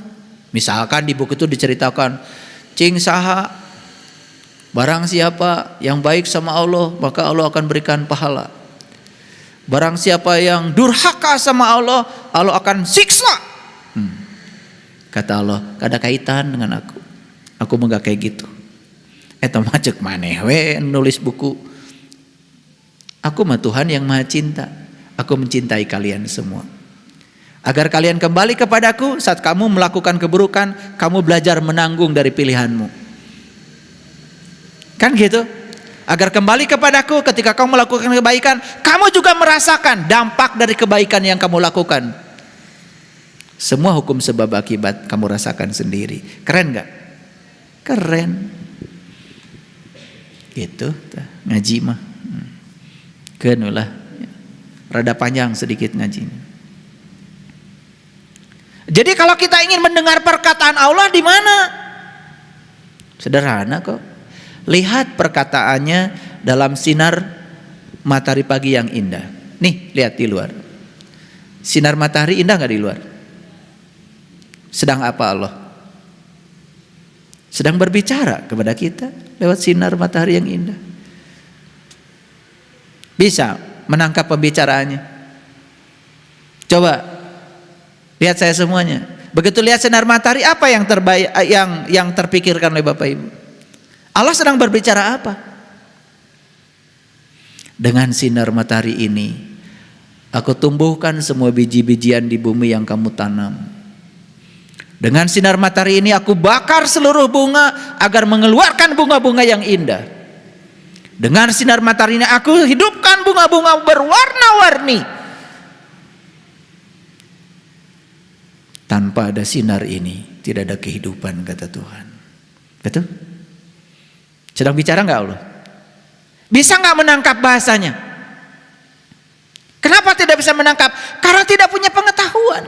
Misalkan di buku itu diceritakan, cing saha, barang siapa yang baik sama Allah, maka Allah akan berikan pahala. Barang siapa yang durhaka sama Allah, Allah akan siksa. Kata Allah, gak ada kaitan dengan aku. Aku mah gak kayak gitu. Eta mah cek maneh we nulis buku. Aku mah Tuhan yang Maha Cinta. Aku mencintai kalian semua. Agar kalian kembali kepadaku saat kamu melakukan keburukan, kamu belajar menanggung dari pilihanmu. Kan gitu? Agar kembali kepadaku ketika kamu melakukan kebaikan, kamu juga merasakan dampak dari kebaikan yang kamu lakukan. Semua hukum sebab akibat kamu rasakan sendiri. Keren gak? Keren. Gitu, ngaji mah. Kenulah. Rada panjang sedikit ngajinya. Jadi kalau kita ingin mendengar perkataan Allah di mana? Sederhana kok. Lihat perkataannya dalam sinar matahari pagi yang indah. Nih, lihat di luar. Sinar matahari indah gak di luar? Sedang apa Allah? Sedang berbicara kepada kita lewat sinar matahari yang indah. Bisa menangkap pembicaraannya. Coba lihat saya semuanya. Begitu lihat sinar matahari, apa yang terbaik, yang terpikirkan oleh Bapak Ibu? Allah sedang berbicara apa? Dengan sinar matahari ini, aku tumbuhkan semua biji-bijian di bumi yang kamu tanam. Dengan sinar matahari ini, aku bakar seluruh bunga agar mengeluarkan bunga-bunga yang indah. Dengan sinar matahari ini aku hidupkan bunga-bunga berwarna-warni Tanpa ada sinar ini tidak ada kehidupan, kata Tuhan. Betul? Sedang bicara nggak Allah? Bisa nggak menangkap bahasanya? Kenapa tidak bisa menangkap? Karena tidak punya pengetahuan.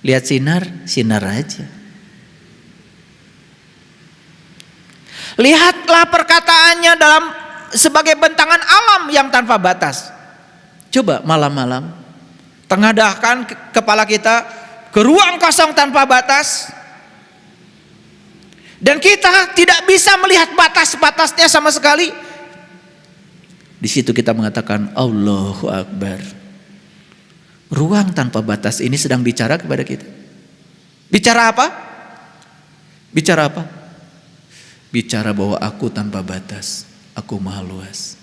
Lihat sinar, sinar aja. Lihatlah perkataannya dalam sebagai bentangan alam yang tanpa batas. Coba malam-malam tengadahkan kepala kita ke ruang kosong tanpa batas, dan kita tidak bisa melihat batas-batasnya sama sekali. Di situ kita mengatakan Allahu Akbar. Ruang tanpa batas ini sedang bicara kepada kita. Bicara apa? Bicara apa? Bicara bahwa aku tanpa batas, aku maha luas.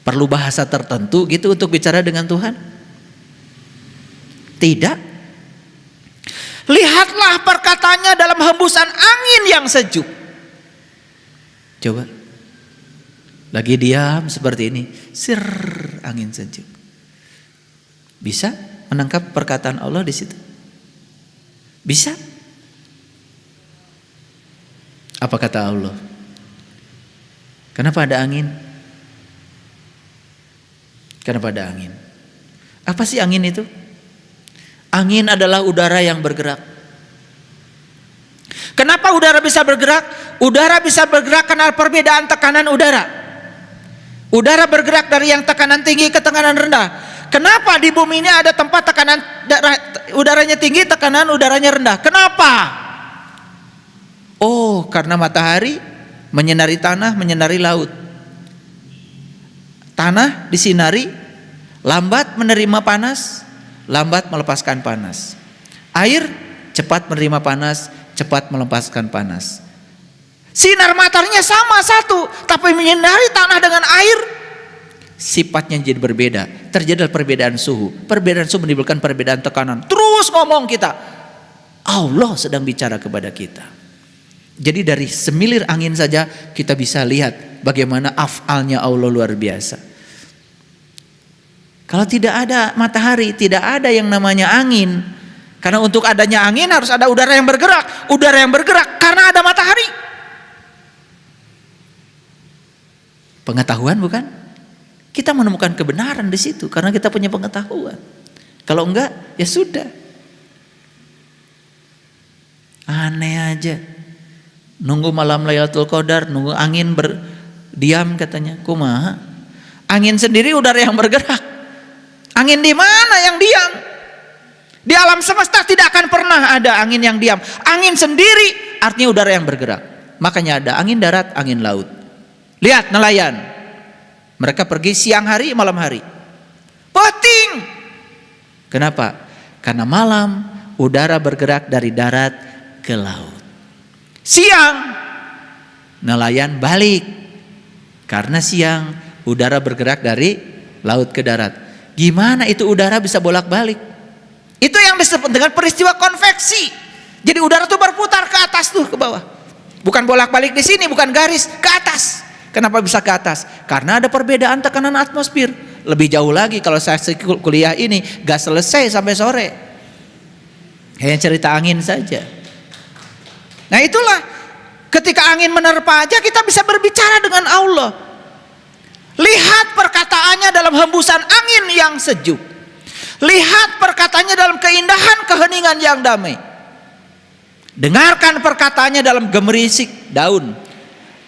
Perlu bahasa tertentu gitu untuk bicara dengan Tuhan? Tidak. Lihatlah perkataannya dalam hembusan angin yang sejuk. Coba. Lagi diam seperti ini, sir, angin sejuk. Bisa menangkap perkataan Allah di situ? Bisa? Apa kata Allah? Kenapa ada angin? Kenapa ada angin? Apa sih angin itu? Angin adalah udara yang bergerak. Kenapa udara bisa bergerak? Udara bisa bergerak karena perbedaan tekanan udara. Udara bergerak dari yang tekanan tinggi ke tekanan rendah. Kenapa di bumi ini ada tempat tekanan udaranya tinggi, tekanan udaranya rendah? Kenapa? Oh, karena matahari menyinari tanah, menyinari laut. Tanah disinari, lambat menerima panas, lambat melepaskan panas. Air cepat menerima panas, cepat melepaskan panas. Sinar mataharinya sama satu, tapi menyinari tanah dengan air, sifatnya jadi berbeda. Terjadi perbedaan suhu. Perbedaan suhu menimbulkan perbedaan tekanan. Terus ngomong kita, Allah sedang bicara kepada kita. Jadi dari semilir angin saja kita bisa lihat bagaimana af'alnya Allah luar biasa. Kalau tidak ada matahari, tidak ada yang namanya angin. Karena untuk adanya angin harus ada udara yang bergerak. Udara yang bergerak karena ada matahari. Pengetahuan bukan? Kita menemukan kebenaran di situ karena kita punya pengetahuan. Kalau enggak, ya sudah. Aneh aja. Nunggu malam Lailatul Qadar, nunggu angin berdiam katanya. Kumaha? Angin sendiri udara yang bergerak. Angin di mana yang diam? Di alam semesta tidak akan pernah ada angin yang diam. Angin sendiri artinya udara yang bergerak. Makanya ada angin darat, angin laut. Lihat nelayan. Mereka pergi siang hari, malam hari. Penting. Kenapa? Karena malam udara bergerak dari darat ke laut. Siang nelayan balik. Karena siang udara bergerak dari laut ke darat. Gimana itu udara bisa bolak-balik? Itu yang disebut dengan peristiwa konveksi. Jadi udara tuh berputar ke atas tuh ke bawah. Bukan bolak-balik di sini, bukan garis, ke atas. Kenapa bisa ke atas? Karena ada perbedaan tekanan atmosfer. Lebih jauh lagi kalau saya kuliah ini gak selesai sampai sore. Hanya cerita angin saja. Nah itulah ketika angin menerpa aja kita bisa berbicara dengan Allah. Lihat perkataannya dalam hembusan angin yang sejuk. Lihat perkataannya dalam keindahan keheningan yang damai. Dengarkan perkataannya dalam gemericik daun.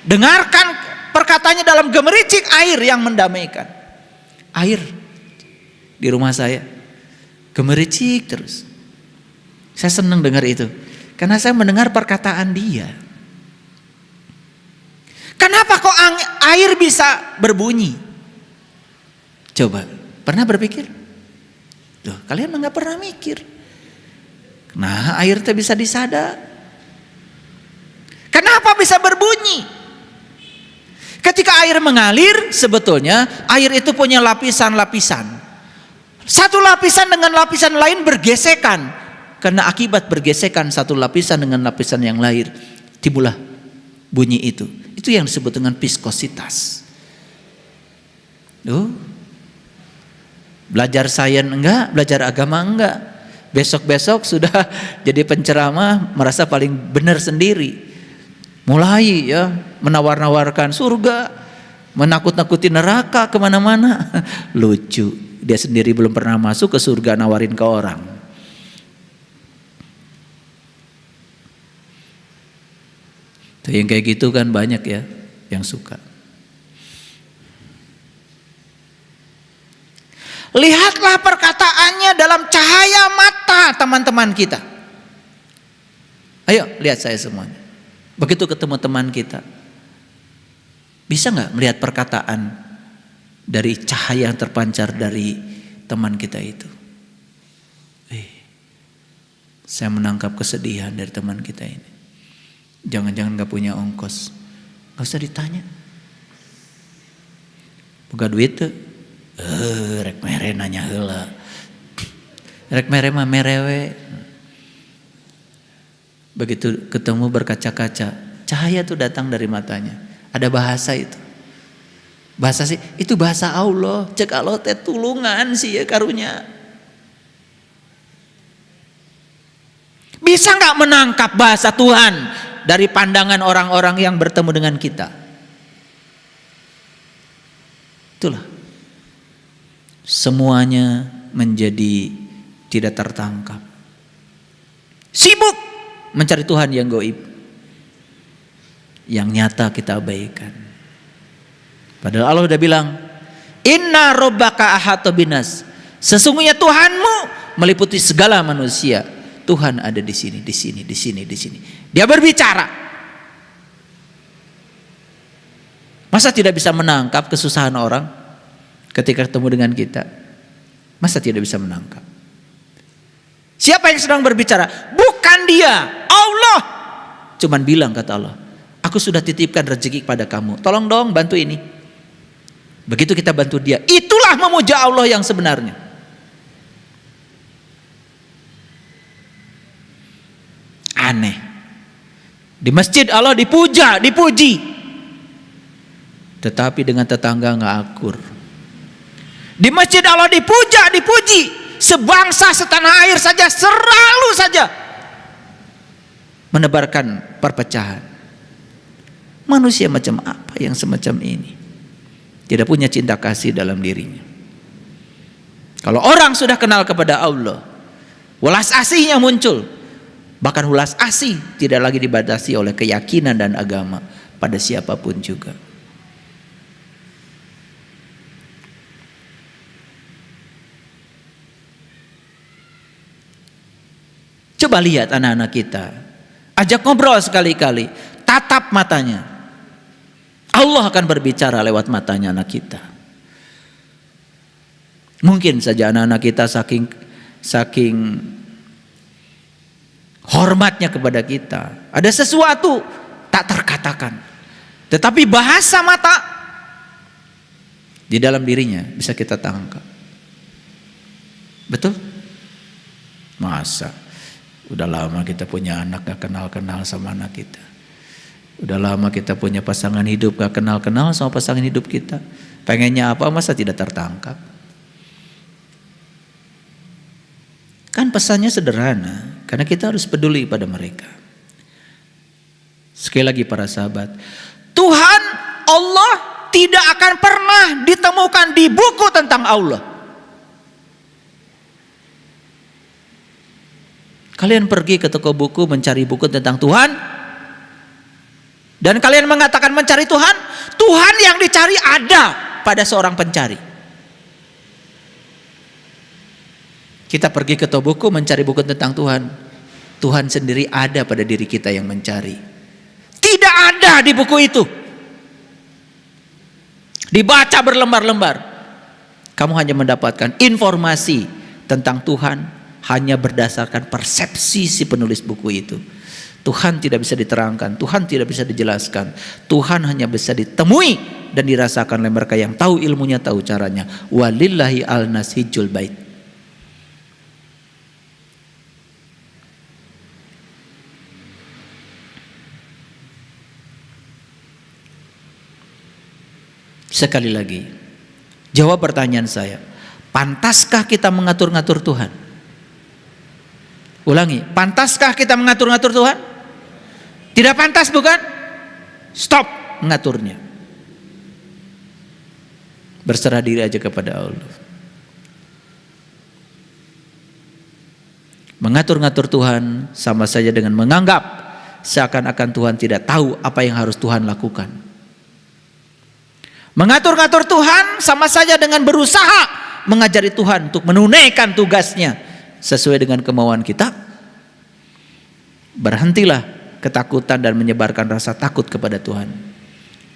Dengarkan perkataannya dalam gemericik air yang mendamaikan. Air di rumah saya gemericik terus. Saya senang dengar itu. Karena saya mendengar perkataan dia. Kenapa kok air bisa berbunyi? Coba, pernah berpikir? Tuh, kalian nggak pernah mikir. Nah, air itu bisa disada. Kenapa bisa berbunyi? Ketika air mengalir, sebetulnya air itu punya lapisan-lapisan. Satu lapisan dengan lapisan lain bergesekan. Karena akibat bergesekan satu lapisan dengan lapisan yang lain, timbullah bunyi itu. Itu yang disebut dengan viskositas. Belajar sains enggak, belajar agama enggak. Besok-besok sudah jadi penceramah, merasa paling benar sendiri. Mulai ya menawar-nawarkan surga, menakut-nakuti neraka kemana-mana. Lucu, dia sendiri belum pernah masuk ke surga nawarin ke orang. Tuh, yang kayak gitu kan banyak ya yang suka. Lihatlah perkataannya dalam cahaya mata teman-teman kita. Ayo lihat saya semuanya. Begitu ketemu teman kita, bisa nggak melihat perkataan dari cahaya yang terpancar dari teman kita itu? Saya menangkap kesedihan dari teman kita ini. Jangan-jangan nggak punya ongkos, nggak usah ditanya. Boga duit tuh, rek mere nanya heula, rek mere mah merewe. Begitu ketemu berkaca-kaca, cahaya tuh datang dari matanya. Ada bahasa itu. Bahasa sih, itu bahasa Allah. Cek Allah teh tulungan sih ya karunya. Bisa nggak menangkap bahasa Tuhan dari pandangan orang-orang yang bertemu dengan kita? Itulah. Semuanya menjadi tidak tertangkap. Sibuk mencari Tuhan yang gaib, yang nyata kita abaikan. Padahal Allah udah bilang, Inna rabbaka ahata binas. Sesungguhnya Tuhanmu meliputi segala manusia. Tuhan ada di sini, di sini, di sini, di sini. Dia berbicara. Masa tidak bisa menangkap kesusahan orang ketika ketemu dengan kita? Masa tidak bisa menangkap? Siapa yang sedang berbicara? Bukan dia, Allah. Cuman bilang kata Allah, aku sudah titipkan rezeki kepada kamu. Tolong dong bantu ini. Begitu kita bantu dia, itulah memuja Allah yang sebenarnya. Aneh. Di masjid Allah dipuja, dipuji. Tetapi dengan tetangga nggak akur. Di masjid Allah dipuja, dipuji. Sebangsa setanah air saja selalu saja menebarkan perpecahan. Manusia macam apa yang semacam ini? Tidak punya cinta kasih dalam dirinya. Kalau orang sudah kenal kepada Allah, welas asihnya muncul. Bahkan welas asih tidak lagi dibatasi oleh keyakinan dan agama pada siapapun juga. Coba lihat anak-anak kita, ajak ngobrol sekali-kali, tatap matanya. Allah akan berbicara lewat matanya anak kita. Mungkin saja anak-anak kita saking hormatnya kepada kita, ada sesuatu tak terkatakan, tetapi bahasa mata di dalam dirinya bisa kita tangkap. Betul? Masa? Udah lama kita punya anak gak kenal-kenal sama anak kita. Udah lama kita punya pasangan hidup gak kenal-kenal sama pasangan hidup kita. Pengennya apa masa tidak tertangkap? Kan pesannya sederhana, karena kita harus peduli pada mereka. Sekali lagi para sahabat, Tuhan Allah tidak akan pernah ditemukan di buku tentang Allah. Kalian pergi ke toko buku mencari buku tentang Tuhan, dan kalian mengatakan mencari Tuhan. Tuhan yang dicari ada pada seorang pencari. Kita pergi ke toko buku mencari buku tentang Tuhan. Tuhan sendiri ada pada diri kita yang mencari. Tidak ada di buku itu. Dibaca berlembar-lembar. Kamu hanya mendapatkan informasi tentang Tuhan hanya berdasarkan persepsi si penulis buku itu. Tuhan tidak bisa diterangkan, Tuhan tidak bisa dijelaskan. Tuhan hanya bisa ditemui dan dirasakan oleh mereka yang tahu ilmunya, tahu caranya. Walillahi al-nasihijul bait. Sekali lagi, jawab pertanyaan saya. Pantaskah kita mengatur-ngatur Tuhan? Ulangi, pantaskah kita mengatur-ngatur Tuhan? Tidak pantas, bukan? Stop mengaturnya. Berserah diri aja kepada Allah. Mengatur-ngatur Tuhan sama saja dengan menganggap seakan-akan Tuhan tidak tahu apa yang harus Tuhan lakukan. Mengatur-ngatur Tuhan sama saja dengan berusaha mengajari Tuhan untuk menunaikan tugasnya sesuai dengan kemauan kita. Berhentilah ketakutan dan menyebarkan rasa takut kepada Tuhan.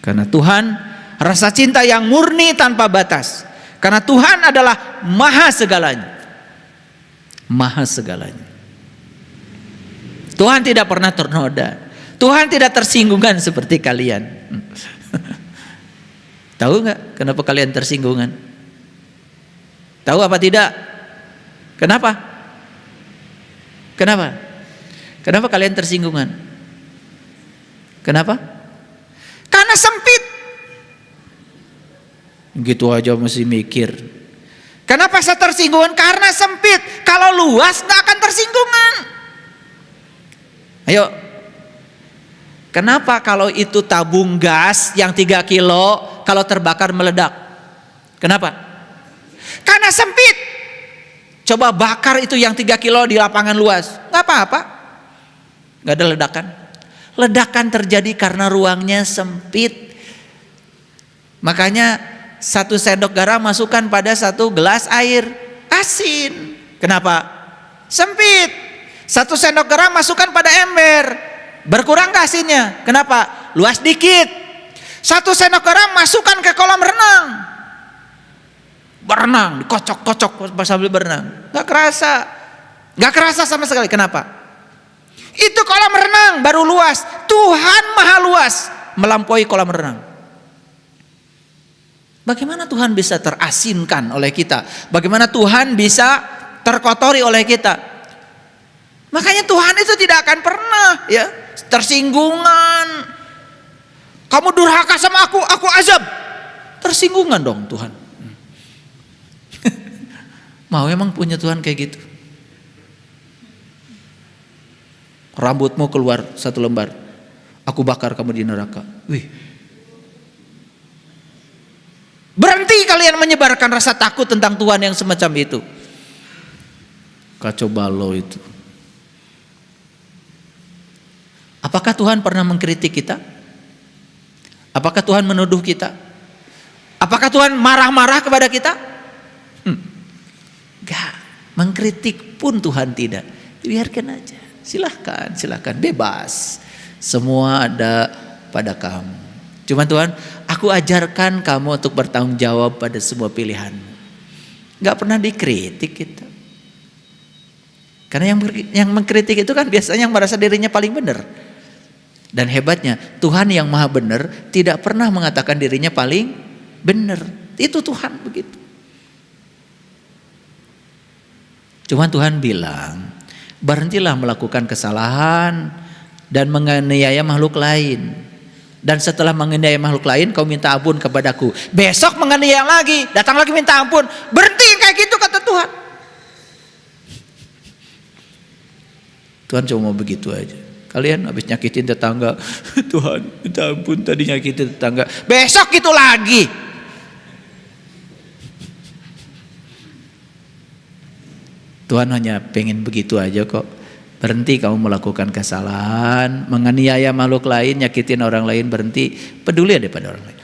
Karena Tuhan rasa cinta yang murni tanpa batas. Karena Tuhan adalah maha segalanya. Maha segalanya. Tuhan tidak pernah ternoda. Tuhan tidak tersinggungan seperti kalian. Tahu nggak kenapa kalian tersinggungan? Tahu apa tidak? Kenapa? Kenapa? Kenapa kalian tersinggungan? Kenapa? Karena sempit. Gitu aja mesti mikir. Kenapa saya tersinggungan? Karena sempit. Kalau luas nggak akan tersinggungan. Ayo. Kenapa kalau itu tabung gas yang 3 kilo kalau terbakar meledak? Kenapa? Karena sempit. Coba bakar itu yang 3 kilo di lapangan luas. Nggak apa-apa. Nggak ada ledakan. Ledakan terjadi karena ruangnya sempit. Makanya 1 sendok garam masukkan pada 1 gelas air asin. Kenapa? Sempit. 1 sendok garam masukkan pada ember. Berkurang gak asinnya? Kenapa? Luas dikit. 1 sendok garam masukkan ke kolam renang. Berenang, dikocok-kocok sambil berenang. Gak kerasa. Gak kerasa sama sekali. Kenapa? Itu kolam renang baru luas. Tuhan maha luas melampaui kolam renang. Bagaimana Tuhan bisa terasinkan oleh kita? Bagaimana Tuhan bisa terkotori oleh kita? Makanya Tuhan itu tidak akan pernah ya tersinggungan. Kamu durhaka sama aku azab. Tersinggungan dong Tuhan. Mau emang punya Tuhan kayak gitu? Rambutmu keluar 1 lembar, aku bakar kamu di neraka. Wih. Berhenti kalian menyebarkan rasa takut tentang Tuhan yang semacam itu. Kacau balau itu. Apakah Tuhan pernah mengkritik kita? Apakah Tuhan menuduh kita? Apakah Tuhan marah-marah kepada kita? Enggak. Mengkritik pun Tuhan tidak. Biarkan aja. Silahkan, bebas. Semua ada pada kamu. Cuman Tuhan, aku ajarkan kamu untuk bertanggung jawab pada semua pilihanmu. Gak pernah dikritik kita. Karena yang mengkritik itu kan biasanya yang merasa dirinya paling benar. Dan hebatnya Tuhan yang maha benar tidak pernah mengatakan dirinya paling benar. Itu Tuhan begitu. Cuman Tuhan bilang, berhentilah melakukan kesalahan dan menganiaya makhluk lain. Dan setelah menganiaya makhluk lain, kau minta ampun kepadaku. Besok menganiaya lagi, datang lagi minta ampun. Berhenti kayak gitu kata Tuhan. Tuhan cuma mau begitu aja. Kalian habis nyakitin tetangga, Tuhan minta ampun tadi nyakitin tetangga. Besok gitu lagi. Tuhan hanya pengen begitu aja kok. Berhenti kamu melakukan kesalahan, menganiaya makhluk lain, nyakitin orang lain, berhenti. Peduli ada pada orang lain.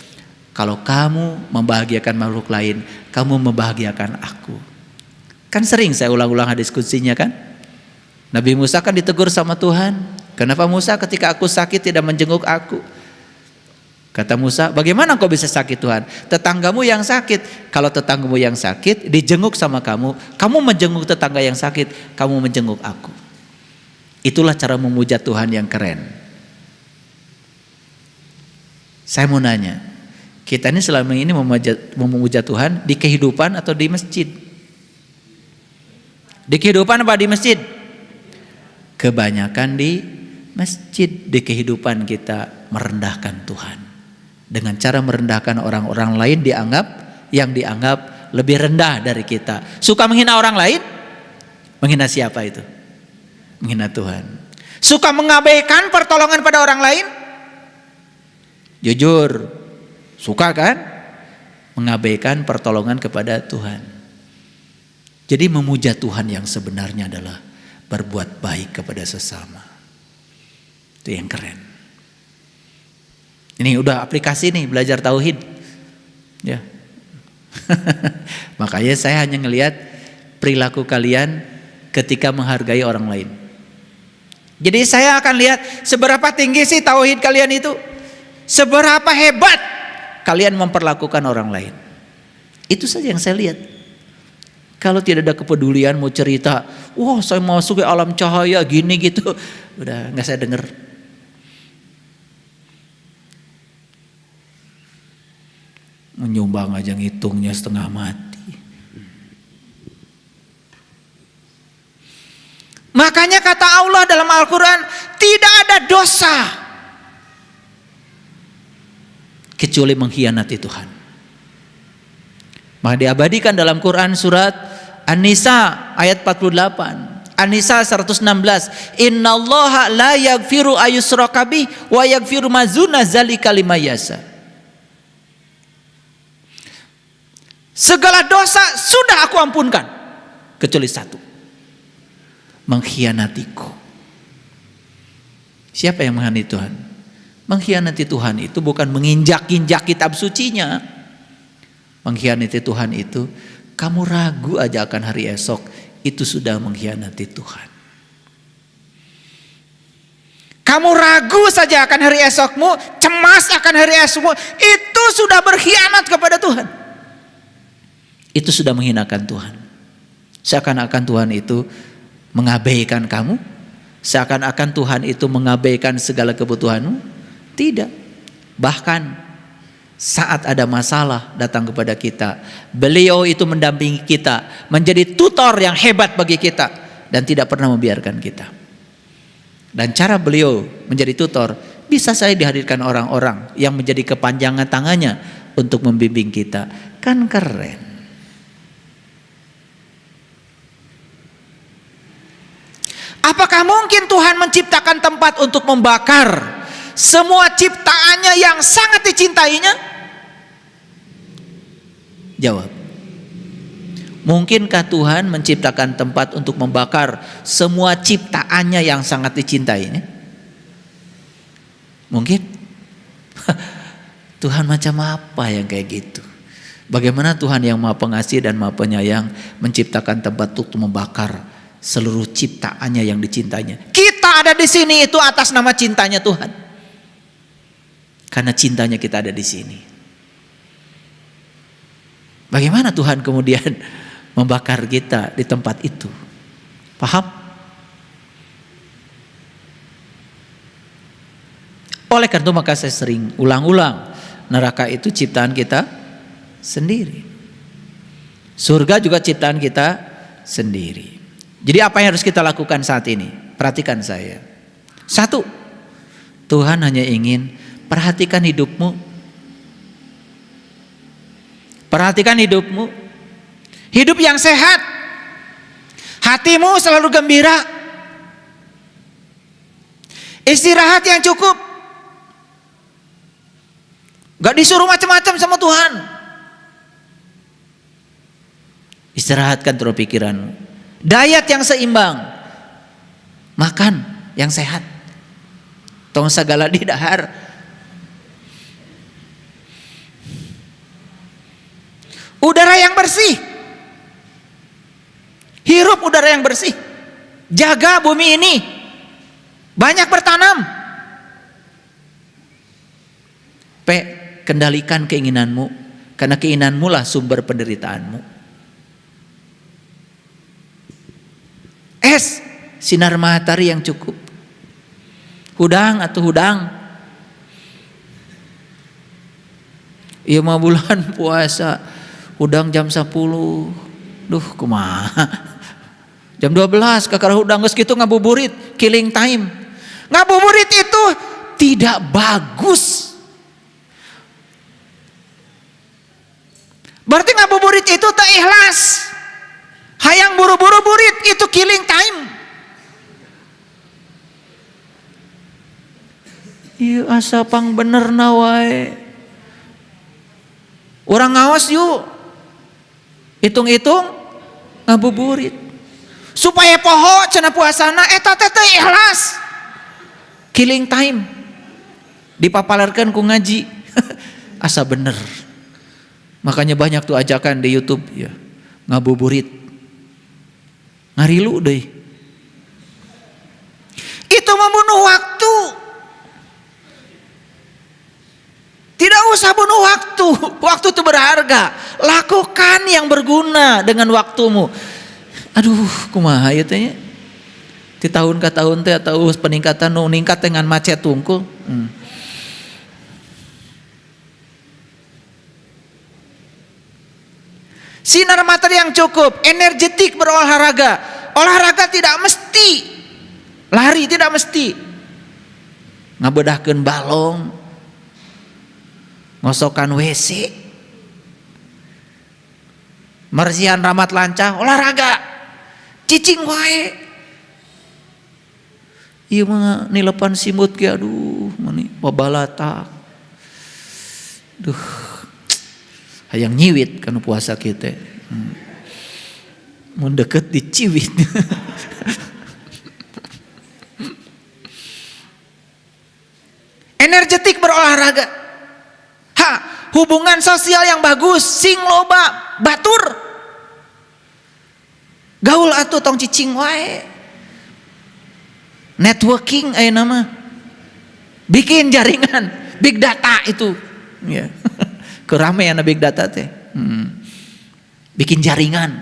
Kalau kamu membahagiakan makhluk lain, kamu membahagiakan aku. Kan sering saya ulang-ulang hadis kutsinya kan. Nabi Musa kan ditegur sama Tuhan. Kenapa Musa ketika aku sakit tidak menjenguk aku? Kata Musa, bagaimana kau bisa sakit Tuhan? Tetanggamu yang sakit. Kalau tetanggamu yang sakit dijenguk sama kamu, kamu menjenguk tetangga yang sakit, kamu menjenguk aku. Itulah cara memuja Tuhan yang keren. Saya mau nanya, kita ini selama ini memuja Tuhan di kehidupan atau di masjid? Di kehidupan apa di masjid? Kebanyakan di masjid. Di kehidupan kita merendahkan Tuhan. Dengan cara merendahkan orang-orang lain yang dianggap lebih rendah dari kita. Suka menghina orang lain? Menghina siapa itu? Menghina Tuhan. Suka mengabaikan pertolongan pada orang lain? Jujur, suka kan? Mengabaikan pertolongan kepada Tuhan. Jadi memuja Tuhan yang sebenarnya adalah berbuat baik kepada sesama. Itu yang keren. Ini udah aplikasi nih, belajar tauhid. Ya. Makanya saya hanya ngelihat perilaku kalian ketika menghargai orang lain. Jadi saya akan lihat seberapa tinggi sih tauhid kalian itu, seberapa hebat kalian memperlakukan orang lain. Itu saja yang saya lihat. Kalau tidak ada kepedulian mau cerita, wah saya masuk ke alam cahaya gini gitu, udah nggak saya dengar. Menyumbang aja ngitungnya setengah mati. Makanya kata Allah dalam Al-Quran, tidak ada dosa kecuali mengkhianati Tuhan. Maka diabadikan dalam Quran surat An-Nisa ayat 48. An-Nisa 116. Innallaha la yaghfiru ayyushraka bih wa yaghfiru ma duna dzalika liman yasha. Segala dosa sudah aku ampunkan kecuali satu, mengkhianatiku. Siapa yang mengkhianati Tuhan? Mengkhianati Tuhan itu bukan menginjak-injak kitab sucinya. Mengkhianati Tuhan itu kamu ragu aja akan hari esok, itu sudah mengkhianati Tuhan. Kamu ragu saja akan hari esokmu, cemas akan hari esokmu, itu sudah berkhianat kepada Tuhan. Itu sudah menghinakan Tuhan. Seakan-akan Tuhan itu mengabaikan kamu, seakan-akan Tuhan itu mengabaikan segala kebutuhanmu. Tidak. Bahkan saat ada masalah datang kepada kita, beliau itu mendampingi kita, menjadi tutor yang hebat bagi kita, dan tidak pernah membiarkan kita. Dan cara beliau menjadi tutor, bisa saya dihadirkan orang-orang yang menjadi kepanjangan tangannya untuk membimbing kita. Kan keren. Apakah mungkin Tuhan menciptakan tempat untuk membakar semua ciptaannya yang sangat dicintainya? Jawab. Mungkinkah Tuhan menciptakan tempat untuk membakar semua ciptaannya yang sangat dicintainya? Mungkin? Tuhan macam apa yang kayak gitu? Bagaimana Tuhan yang Maha Pengasih dan Maha Penyayang menciptakan tempat untuk membakar seluruh ciptaannya yang dicintainya? Kita ada di sini itu atas nama cintanya Tuhan. Karena cintanya kita ada di sini. Bagaimana Tuhan kemudian membakar kita di tempat itu? Paham? Oleh karena itu maka saya sering ulang-ulang, neraka itu ciptaan kita sendiri. Surga juga ciptaan kita sendiri. Jadi apa yang harus kita lakukan saat ini? Perhatikan saya. Satu, Tuhan hanya ingin perhatikan hidupmu. Perhatikan hidupmu. Hidup yang sehat. Hatimu selalu gembira. Istirahat yang cukup. Gak disuruh macam-macam sama Tuhan. Istirahatkan terus pikiranmu. Diet yang seimbang, makan yang sehat, tong segala di dahar. Udara yang bersih, hirup udara yang bersih, jaga bumi ini, banyak bertanam. Kendalikan keinginanmu, karena keinginanmu lah sumber penderitaanmu. Sinar matahari yang cukup. Hudang atau hudang. Iya mah bulan puasa. Hudang jam 10. Duh kumaha. Jam 12 kakara hudang geus kitu ngabuburit, killing time. Ngabuburit itu tidak bagus. Berarti ngabuburit itu teu ikhlas. Hayang buru-buru burit itu killing time. Ieu asa pang bener na wae. Urang ngaos yuk. Hitung-hitung ngabuburit. Supaya poho cenah puasana eta teh teu ikhlas. Killing time. Dipapalarkeun ku ngaji. Asa bener. Makanya banyak tuh ajakan di YouTube ya. Ngabuburit. Ngarilu deh. Itu membunuh waktu. Tidak usah bunuh waktu. Waktu itu berharga. Lakukan yang berguna dengan waktumu. Aduh, kumaha ieu teh nya? Ti tahun ka tahun teh atau peningkatan nu ningkat dengan macet tungkul. Sinar materi yang cukup, energetik berolahraga. Olahraga tidak mesti lari, tidak mesti ngabedahkeun balong, ngosokan WC, mersihan ramat lancah, olahraga, cicing wae. Ieu mah nilepan simut ge aduh, mani babalatak. Duh. Hayang nyiwit kana puasa kita. Mun deket diciwit. Energetik berolahraga. Hubungan sosial yang bagus, sing loba, batur. Gaul atuh tong cicing wae. Networking aya nama. Bikin jaringan, big data itu. Ya. Keramaian big data teh. Bikin jaringan.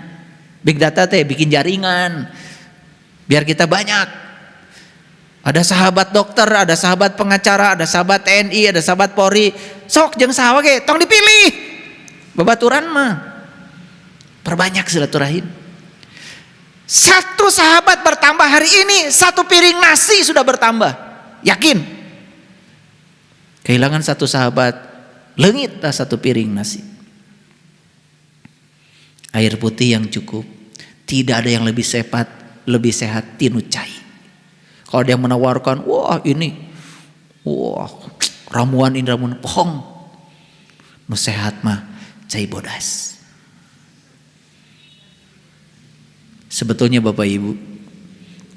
Big data teh bikin jaringan. Biar kita banyak. Ada sahabat dokter, ada sahabat pengacara, ada sahabat TNI, ada sahabat Polri. Sok jeung saha ge tong dipilih. Babaturan mah. Perbanyak silaturahim. Satu sahabat bertambah hari ini, satu piring nasi sudah bertambah. Yakin? Kehilangan satu sahabat, leungit lah satu piring nasi. Air putih yang cukup. Tidak ada yang lebih sehat tinu cai. Kalau dia menawarkan, wah ini, wah ramuan ini ramuan pohong, nu sehat mah cai bodas. Sebetulnya Bapak Ibu,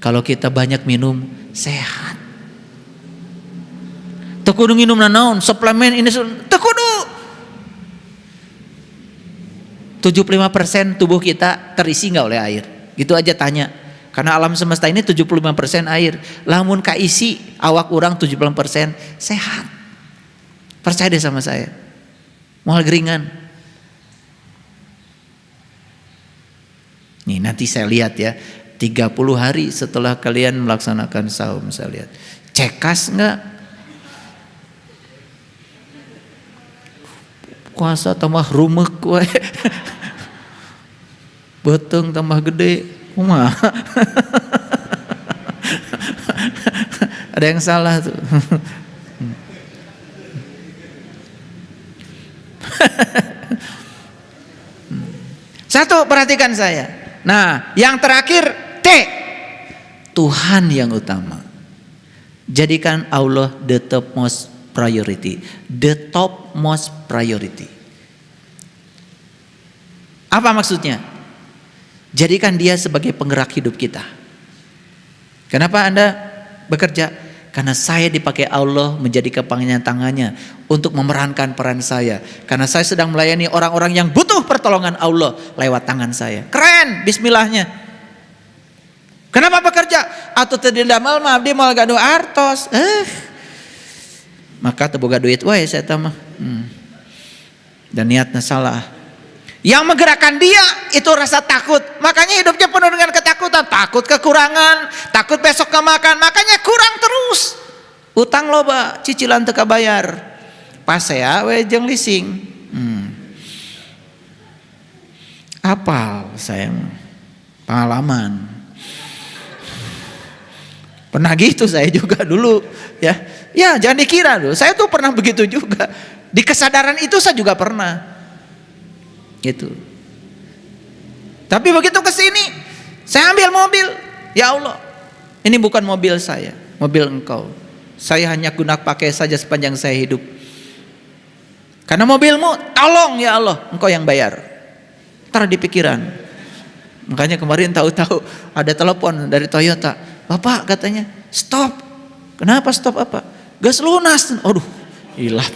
kalau kita banyak minum sehat. Teu kudu nginum nanaon, suplemen ini teu kudu. 75% tubuh kita terisi enggak oleh air? Gitu aja tanya. Karena alam semesta ini 75% air. Lamun kaisi awak urang 75% sehat. Percaya deh sama saya. Moal geringan. Nih nanti saya lihat ya, 30 hari setelah kalian melaksanakan saum saya lihat. Cekas enggak? Kuasa tambah rumek we. Beteng tambah gede. Kumaha? Ada yang salah tuh. Satu, perhatikan saya. Nah, yang terakhir T. Tuhan yang utama. Jadikan Allah the topmost priority. The topmost priority. Apa maksudnya? Jadikan dia sebagai penggerak hidup kita. Kenapa Anda bekerja? Karena saya dipakai Allah menjadi kepanjangan tangannya untuk memerankan peran saya. Karena saya sedang melayani orang-orang yang butuh pertolongan Allah lewat tangan saya. Keren, bismillahnya. Kenapa bekerja? Atau teu damel mah abdi moal gaduh artos. Maka teu boga duit wae saya teh mah. Dan niatnya salah. Yang menggerakkan dia itu rasa takut. Makanya hidupnya penuh dengan ketakutan. Takut kekurangan, takut besok gak makan. Makanya kurang terus. Utang loba, cicilan teu kabayar. Pasea we jeung leasing. Apal saya pengalaman. Pernah gitu saya juga dulu ya. Ya, jangan dikira dulu. Saya tuh pernah begitu juga. Di kesadaran itu saya juga pernah. Gitu. Tapi begitu ke sini, saya ambil mobil. Ya Allah, ini bukan mobil saya, mobil Engkau. Saya hanya guna pakai saja sepanjang saya hidup. Karena mobilmu, tolong ya Allah, Engkau yang bayar. Ntar di pikiran. Makanya kemarin tahu-tahu ada telepon dari Toyota. Bapak katanya, stop. Kenapa stop apa? Gas lunas. Aduh, hilang.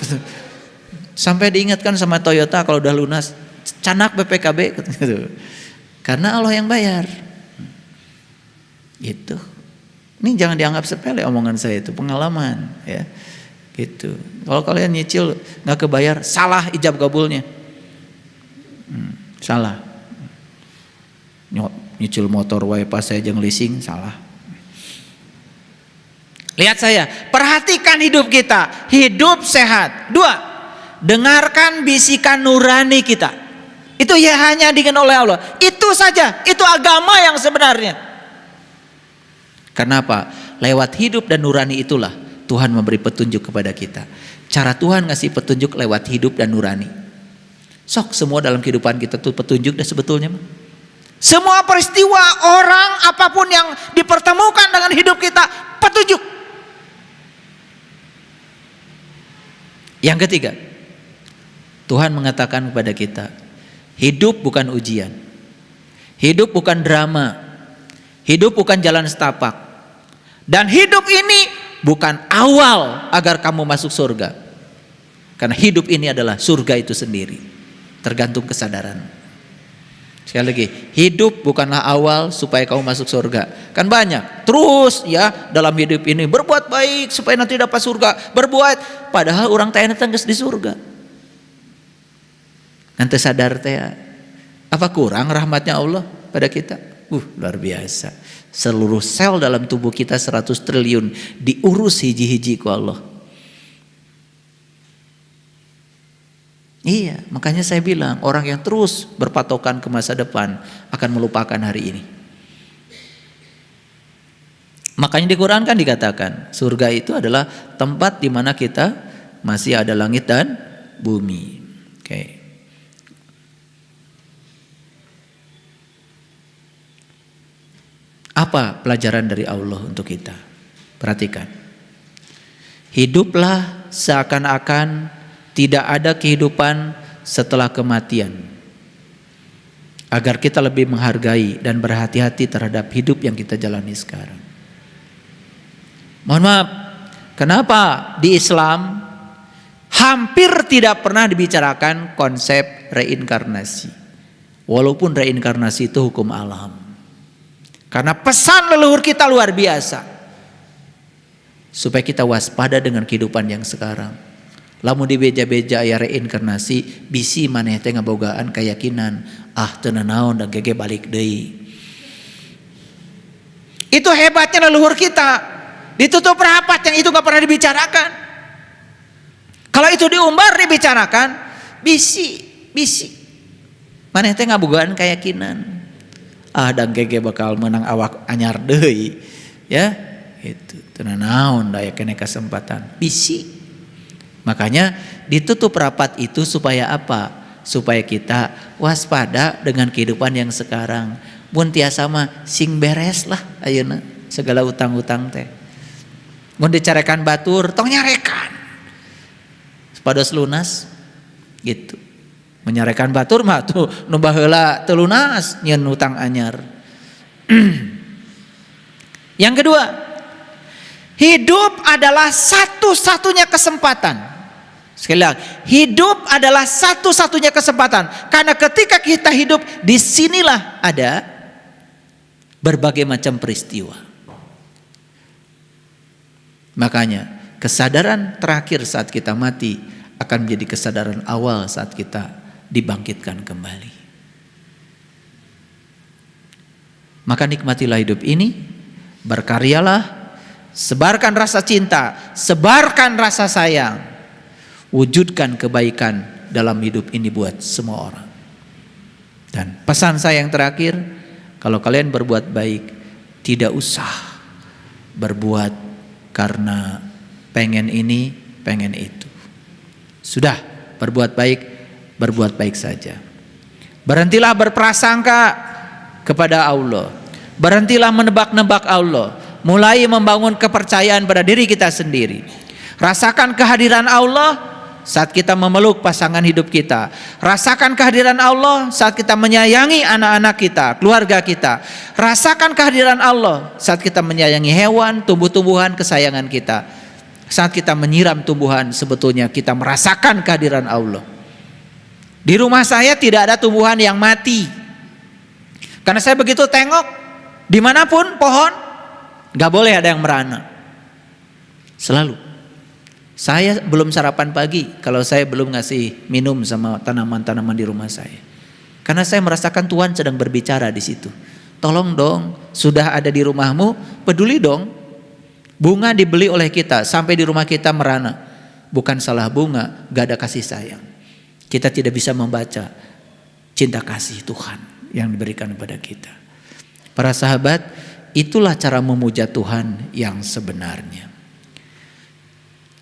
Sampai diingatkan sama Toyota kalau udah lunas, canak BPKB gitu. Karena Allah yang bayar. Gitu. Ini jangan dianggap sepele omongan saya, itu pengalaman ya. Gitu. Kalau kalian nyicil nggak kebayar, salah ijab kabulnya. Salah. Nyicil motor wae pas saya jeung leasing, salah. Lihat saya, perhatikan hidup kita, hidup sehat. 2, dengarkan bisikan nurani kita. Itu ya hanya dikenal oleh Allah. Itu saja, itu agama yang sebenarnya. Kenapa? Lewat hidup dan nurani itulah Tuhan memberi petunjuk kepada kita. Cara Tuhan ngasih petunjuk lewat hidup dan nurani. Sok semua dalam kehidupan kita tuh petunjuk dah sebetulnya. Semua peristiwa, orang, apapun yang dipertemukan dengan hidup kita, petunjuk. Yang ketiga, Tuhan mengatakan kepada kita, hidup bukan ujian, hidup bukan drama, hidup bukan jalan setapak, dan hidup ini bukan awal agar kamu masuk surga. Karena hidup ini adalah surga itu sendiri, tergantung kesadaran. Sekali lagi, hidup bukanlah awal supaya kamu masuk surga. Kan banyak terus ya dalam hidup ini berbuat baik supaya nanti dapat surga, berbuat padahal orang teh geus di surga. Nanti sadar teh apa kurang rahmatnya Allah pada kita? Luar biasa. Seluruh sel dalam tubuh kita 100 triliun diurus hiji-hiji ku Allah. Iya, makanya saya bilang orang yang terus berpatokan ke masa depan akan melupakan hari ini. Makanya di Quran kan dikatakan surga itu adalah tempat di mana kita masih ada langit dan bumi. Oke. Apa pelajaran dari Allah untuk kita? Perhatikan. Hiduplah seakan-akan tidak ada kehidupan setelah kematian, agar kita lebih menghargai dan berhati-hati terhadap hidup yang kita jalani sekarang. Mohon maaf, kenapa di Islam hampir tidak pernah dibicarakan konsep reinkarnasi, walaupun reinkarnasi itu hukum alam. Karena pesan leluhur kita luar biasa, supaya kita waspada dengan kehidupan yang sekarang. Lamun dibeja-beja aya reinkarnasi, bisi maneh teh ngabogaan keyakinan, teu naon dan gege balik deui. Itu hebatnya leluhur kita. Ditutup rapat yang itu enggak pernah dibicarakan. Kalau itu diumbar dibicarakan, bisi. Maneh teh ngabogaan keyakinan. Dan gege bakal menang awak anyar deui. Ya, itu teu naon da aya keneh kesempatan. Bisi. Makanya ditutup rapat itu supaya apa? Supaya kita waspada dengan kehidupan yang sekarang. Mun tiasa mah sing beres lah ayeuna segala utang-utang teh. Mun dicarekan batur tong nyarekan. Sepados lunas gitu. Menyarekan batur mah tuh nu baheula teu lunas nyeun utang anyar. Yang kedua, hidup adalah satu-satunya kesempatan. Sekali lagi, hidup adalah satu-satunya kesempatan. Karena ketika kita hidup, disinilah ada berbagai macam peristiwa. Makanya kesadaran terakhir saat kita mati akan menjadi kesadaran awal saat kita dibangkitkan kembali. Maka nikmatilah hidup ini, berkaryalah, sebarkan rasa cinta, sebarkan rasa sayang. Wujudkan kebaikan dalam hidup ini buat semua orang. Dan pesan saya yang terakhir, kalau kalian berbuat baik, tidak usah berbuat karena pengen ini, pengen itu. Sudah berbuat baik saja. Berhentilah berprasangka kepada Allah. Berhentilah menebak-nebak Allah. Mulai membangun kepercayaan pada diri kita sendiri. Rasakan kehadiran Allah saat kita memeluk pasangan hidup kita. Rasakan kehadiran Allah saat kita menyayangi anak-anak kita, keluarga kita. Rasakan kehadiran Allah saat kita menyayangi hewan, tumbuh-tumbuhan kesayangan kita. Saat kita menyiram tumbuhan, sebetulnya kita merasakan kehadiran Allah. Di rumah saya tidak ada tumbuhan yang mati. Karena saya begitu tengok, dimanapun pohon, gak boleh ada yang merana. Selalu. Saya belum sarapan pagi kalau saya belum ngasih minum sama tanaman-tanaman di rumah saya. Karena saya merasakan Tuhan sedang berbicara di situ. Tolong dong, sudah ada di rumahmu, peduli dong. Bunga dibeli oleh kita, sampai di rumah kita merana. Bukan salah bunga, gak ada kasih sayang. Kita tidak bisa membaca cinta kasih Tuhan yang diberikan kepada kita. Para sahabat, itulah cara memuja Tuhan yang sebenarnya.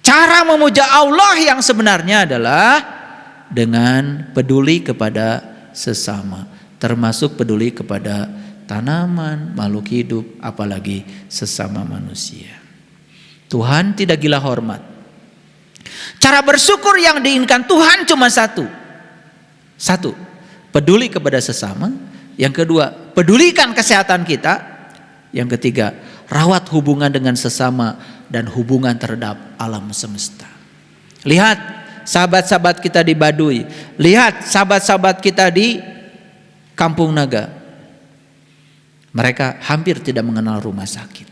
Cara memuja Allah yang sebenarnya adalah dengan peduli kepada sesama, termasuk peduli kepada tanaman, makhluk hidup, apalagi sesama manusia. Tuhan tidak gila hormat. Cara bersyukur yang diinginkan Tuhan cuma satu. Satu, peduli kepada sesama. Yang kedua, pedulikan kesehatan kita. Yang ketiga, rawat hubungan dengan sesama dan hubungan terhadap alam semesta. Lihat sahabat-sahabat kita di Baduy, lihat sahabat-sahabat kita di Kampung Naga. Mereka hampir tidak mengenal rumah sakit.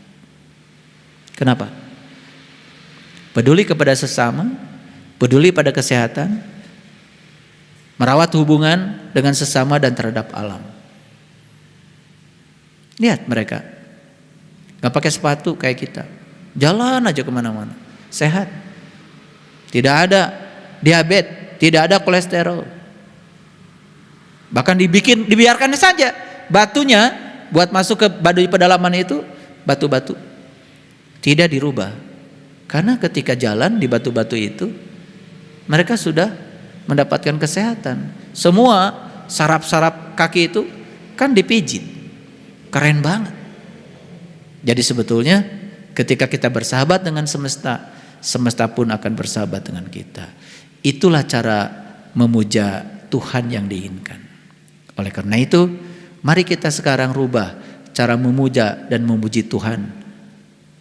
Kenapa? Peduli kepada sesama, peduli pada kesehatan, merawat hubungan dengan sesama dan terhadap alam. Lihat mereka, gak pakai sepatu kayak kita, jalan aja kemana-mana, sehat, tidak ada diabetes, tidak ada kolesterol. Bahkan dibiarkan saja batunya buat masuk ke Baduy pedalaman itu, batu-batu tidak dirubah. Karena ketika jalan di batu-batu itu, mereka sudah mendapatkan kesehatan. Semua saraf-saraf kaki itu kan dipijit, keren banget. Jadi sebetulnya ketika kita bersahabat dengan semesta, semesta pun akan bersahabat dengan kita. Itulah cara memuja Tuhan yang diinginkan. Oleh karena itu, mari kita sekarang rubah cara memuja dan memuji Tuhan.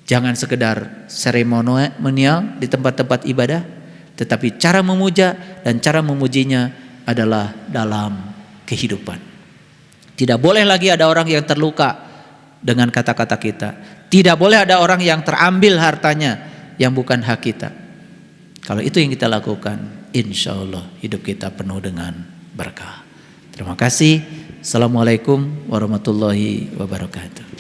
Jangan sekedar seremonial di tempat-tempat ibadah, tetapi cara memuja dan cara memujinya adalah dalam kehidupan. Tidak boleh lagi ada orang yang terluka dengan kata-kata kita. Tidak boleh ada orang yang terambil hartanya yang bukan hak kita. Kalau itu yang kita lakukan, insya Allah hidup kita penuh dengan berkah. Terima kasih. Assalamualaikum warahmatullahi wabarakatuh.